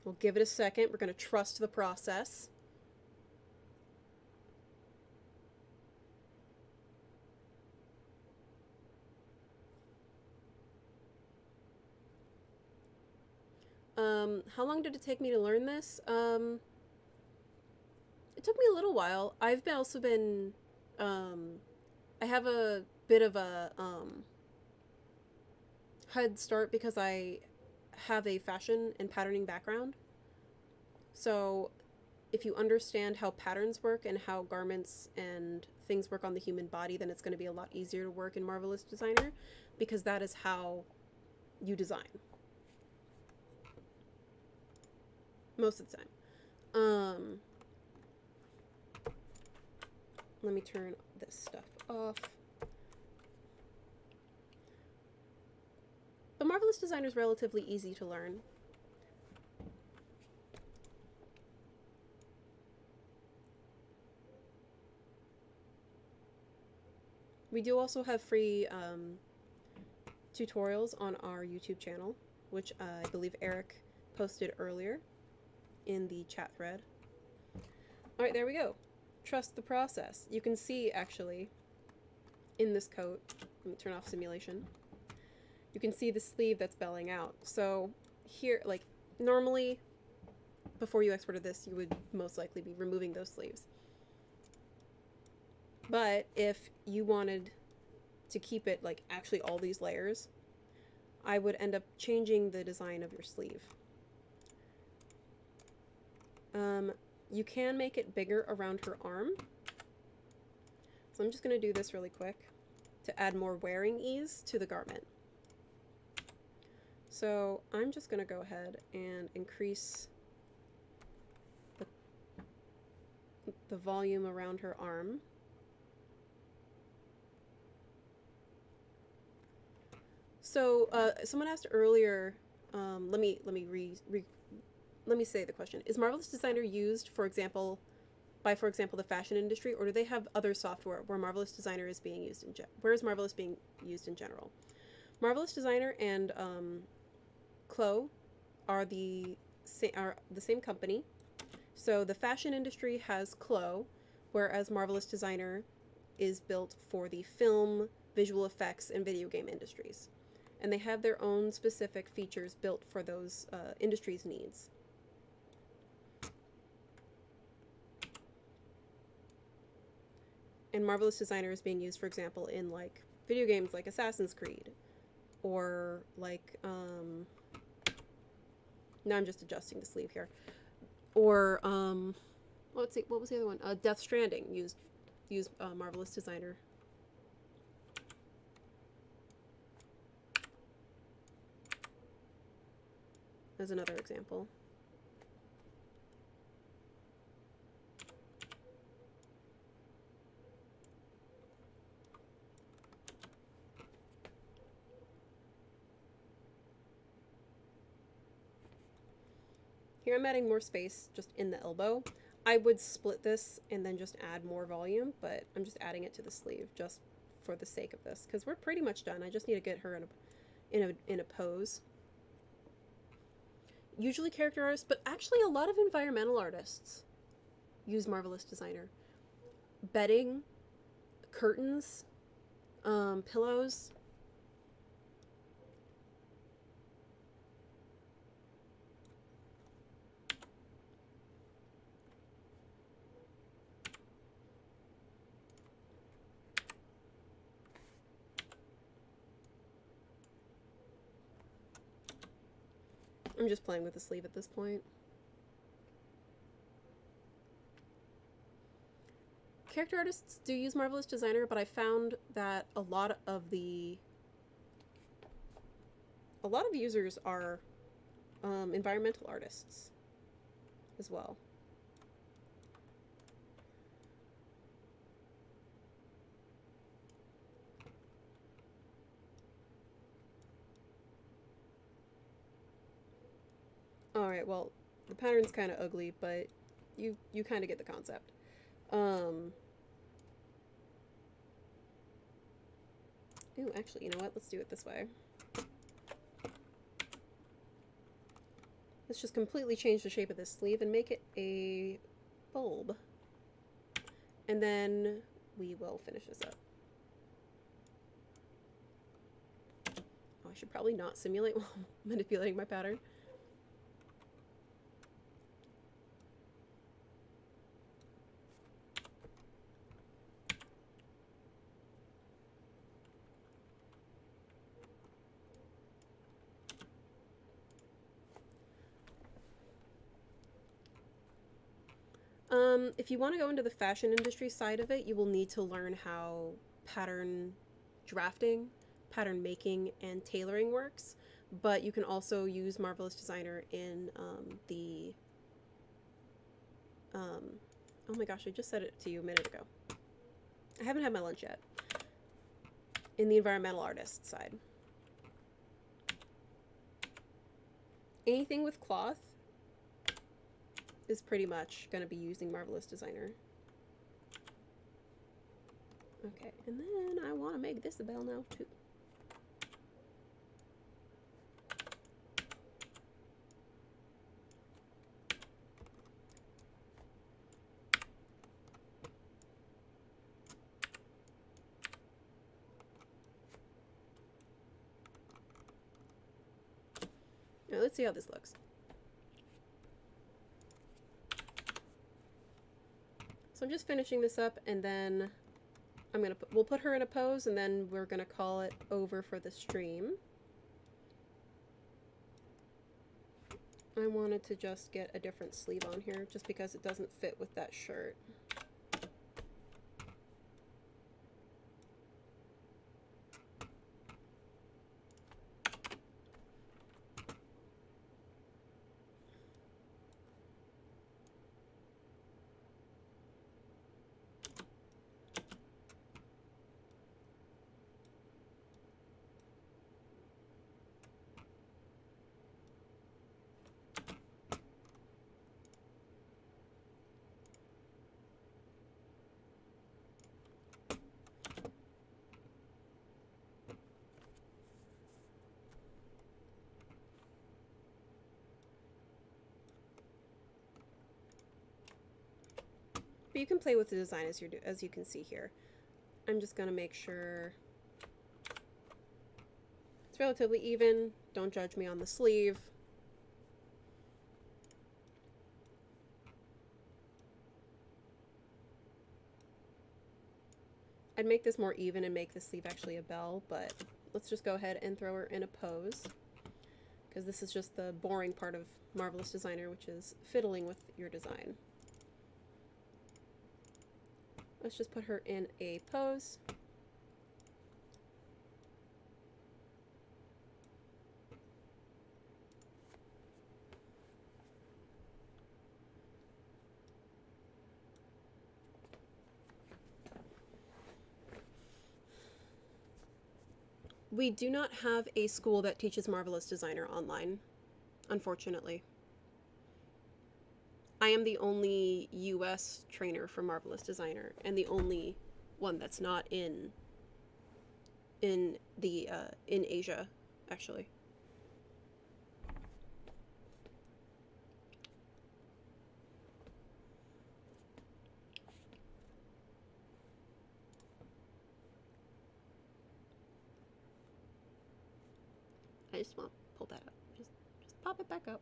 We'll give it a second. We're going to trust the process. How long did it take me to learn this? It took me a little while. I've also been, I have a bit of a, head start because I have a fashion and patterning background. So if you understand how patterns work and how garments and things work on the human body, then it's going to be a lot easier to work in Marvelous Designer, because that is how you design. Most of the time. Let me turn this stuff off. But Marvelous Designer is relatively easy to learn. We do also have free tutorials on our YouTube channel, which I believe Eric posted earlier in the chat thread. Alright, there we go. Trust the process. You can see, actually, in this coat, let me turn off simulation, you can see the sleeve that's belling out. So here, like, normally, before you exported this, you would most likely be removing those sleeves. But if you wanted to keep it, like, actually all these layers, I would end up changing the design of your sleeve. You can make it bigger around her arm. So I'm just going to do this really quick to add more wearing ease to the garment. So I'm just going to go ahead and increase the volume around her arm. So someone asked earlier, let me say the question. Is Marvelous Designer used, for example, by the fashion industry, or do they have other software where Marvelous Designer is being used where is Marvelous being used in general? Marvelous Designer and Clo are the same company. So the fashion industry has Clo, whereas Marvelous Designer is built for the film, visual effects, and video game industries. And they have their own specific features built for those industries' needs. And Marvelous Designer is being used, for example, in, like, video games like Assassin's Creed, or, like, now I'm just adjusting the sleeve here, or, let's see, what was the other one? Death Stranding used Marvelous Designer. As another example. Here I'm adding more space just in the elbow. I would split this and then just add more volume, but I'm just adding it to the sleeve just for the sake of this, because we're pretty much done. I just need to get her in a pose. Usually character artists, but actually a lot of environmental artists use Marvelous Designer. Bedding, curtains, pillows. I'm just playing with the sleeve at this point. Character artists do use Marvelous Designer, but I found that a lot of users are environmental artists as well. Alright, well, the pattern's kind of ugly, but you kind of get the concept. Ooh, actually, you know what? Let's do it this way. Let's just completely change the shape of this sleeve and make it a bulb. And then we will finish this up. Oh, I should probably not simulate while manipulating my pattern. If you want to go into the fashion industry side of it, you will need to learn how pattern drafting, pattern making, and tailoring works. But you can also use Marvelous Designer in oh my gosh, I just said it to you a minute ago. I haven't had my lunch yet. In the environmental artist side. Anything with cloth is pretty much going to be using Marvelous Designer. Okay, and then I want to make this a bell now too. Now let's see how this looks. So I'm just finishing this up, and then we'll put her in a pose, and then we're gonna call it over for the stream. I wanted to just get a different sleeve on here, just because it doesn't fit with that shirt. But you can play with the design as you can see here. I'm just gonna make sure it's relatively even. Don't judge me on the sleeve. I'd make this more even and make the sleeve actually a bell, but let's just go ahead and throw her in a pose, because this is just the boring part of Marvelous Designer, which is fiddling with your design. Let's just put her in a pose. We do not have a school that teaches Marvelous Designer online, unfortunately. I am the only US trainer for Marvelous Designer, and the only one that's not in Asia, actually. I just want to pull that up. Just pop it back up.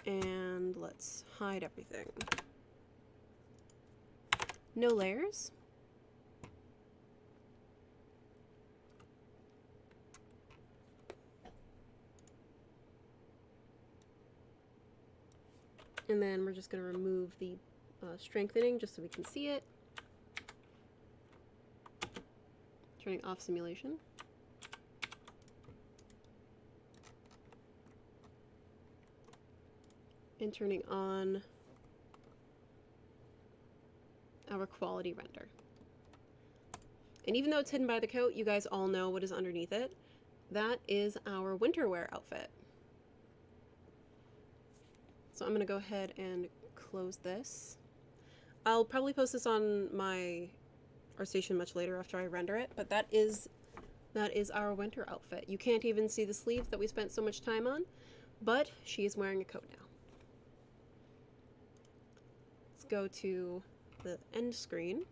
And let's hide everything. No layers. And then we're just going to remove the strengthening just so we can see it. Turning off simulation. And turning on our quality render. And even though it's hidden by the coat, you guys all know what is underneath it. That is our winter wear outfit. So I'm going to go ahead and close this. I'll probably post this on our station much later after I render it, but that is our winter outfit. You can't even see the sleeve that we spent so much time on, but she is wearing a coat now. Let's go to the end screen.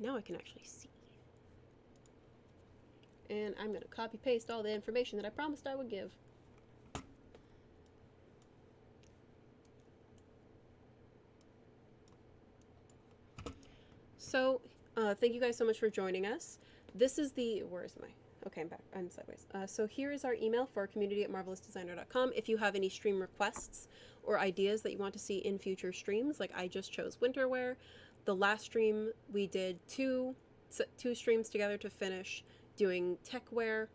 Now I can actually see. And I'm going to copy paste all the information that I promised I would give. So, thank you guys so much for joining us. This is the, where is my, okay, I'm back, I'm sideways. So here is our email for community@marvelousdesigner.com. If you have any stream requests or ideas that you want to see in future streams, like I just chose winter wear. The last stream we did two streams together to finish doing tech wear.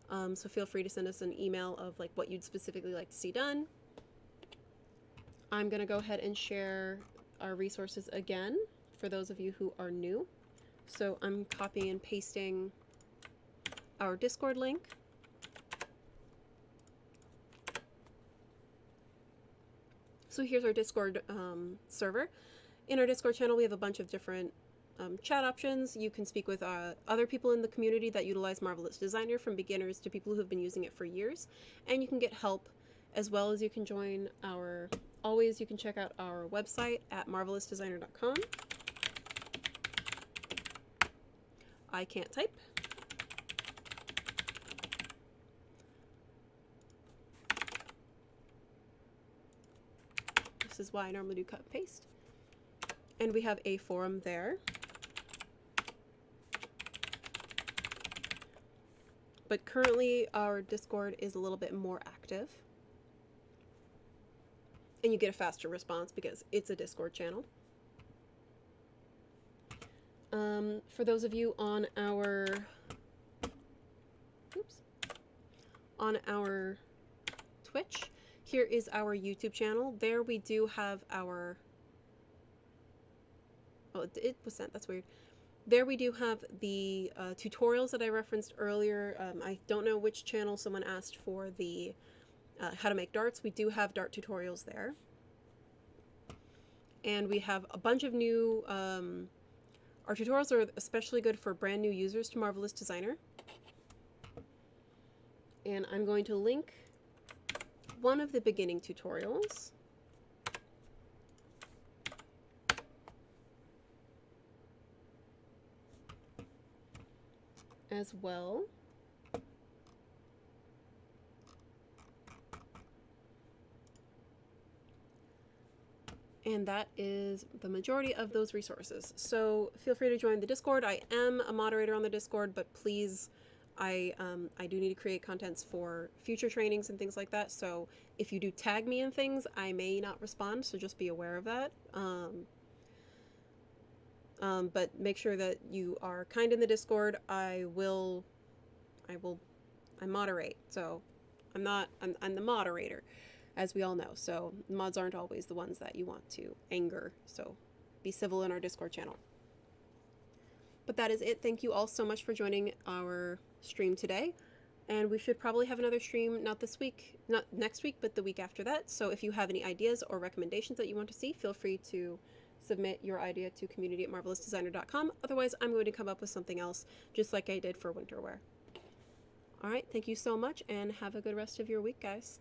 So feel free to send us an email of like what you'd specifically like to see done. I'm gonna go ahead and share our resources again for those of you who are new. So I'm copying and pasting our Discord link. So here's our Discord server. In our Discord channel, we have a bunch of different chat options. You can speak with other people in the community that utilize Marvelous Designer, from beginners to people who have been using it for years. And you can get help, as well as you can join our, always you can check out our website at marvelousdesigner.com. I can't type. This is why I normally do cut and paste. And we have a forum there. But currently our Discord is a little bit more active. And you get a faster response because it's a Discord channel. For those of you on our Twitch, here is our YouTube channel. There we do have our, oh, it was sent, that's weird. There we do have the tutorials that I referenced earlier. I don't know which channel someone asked for the how to make darts. We do have dart tutorials there. And we have a bunch of new, our tutorials are especially good for brand new users to Marvelous Designer. And I'm going to link one of the beginning tutorials. As well. And that is the majority of those resources. So feel free to join the Discord. I am a moderator on the Discord, but please, I do need to create contents for future trainings and things like that. So if you do tag me in things, I may not respond, so just be aware of that. But make sure that you are kind in the Discord. I moderate, so I'm the moderator, as we all know. So mods aren't always the ones that you want to anger, so be civil in our Discord channel. But that is it. Thank you all so much for joining our stream today. And we should probably have another stream, not this week, not next week, but the week after that. So if you have any ideas or recommendations that you want to see, feel free to submit your idea to community@marvelousdesigner.com. Otherwise, I'm going to come up with something else, just like I did for winter wear. All right, thank you so much, and have a good rest of your week, guys.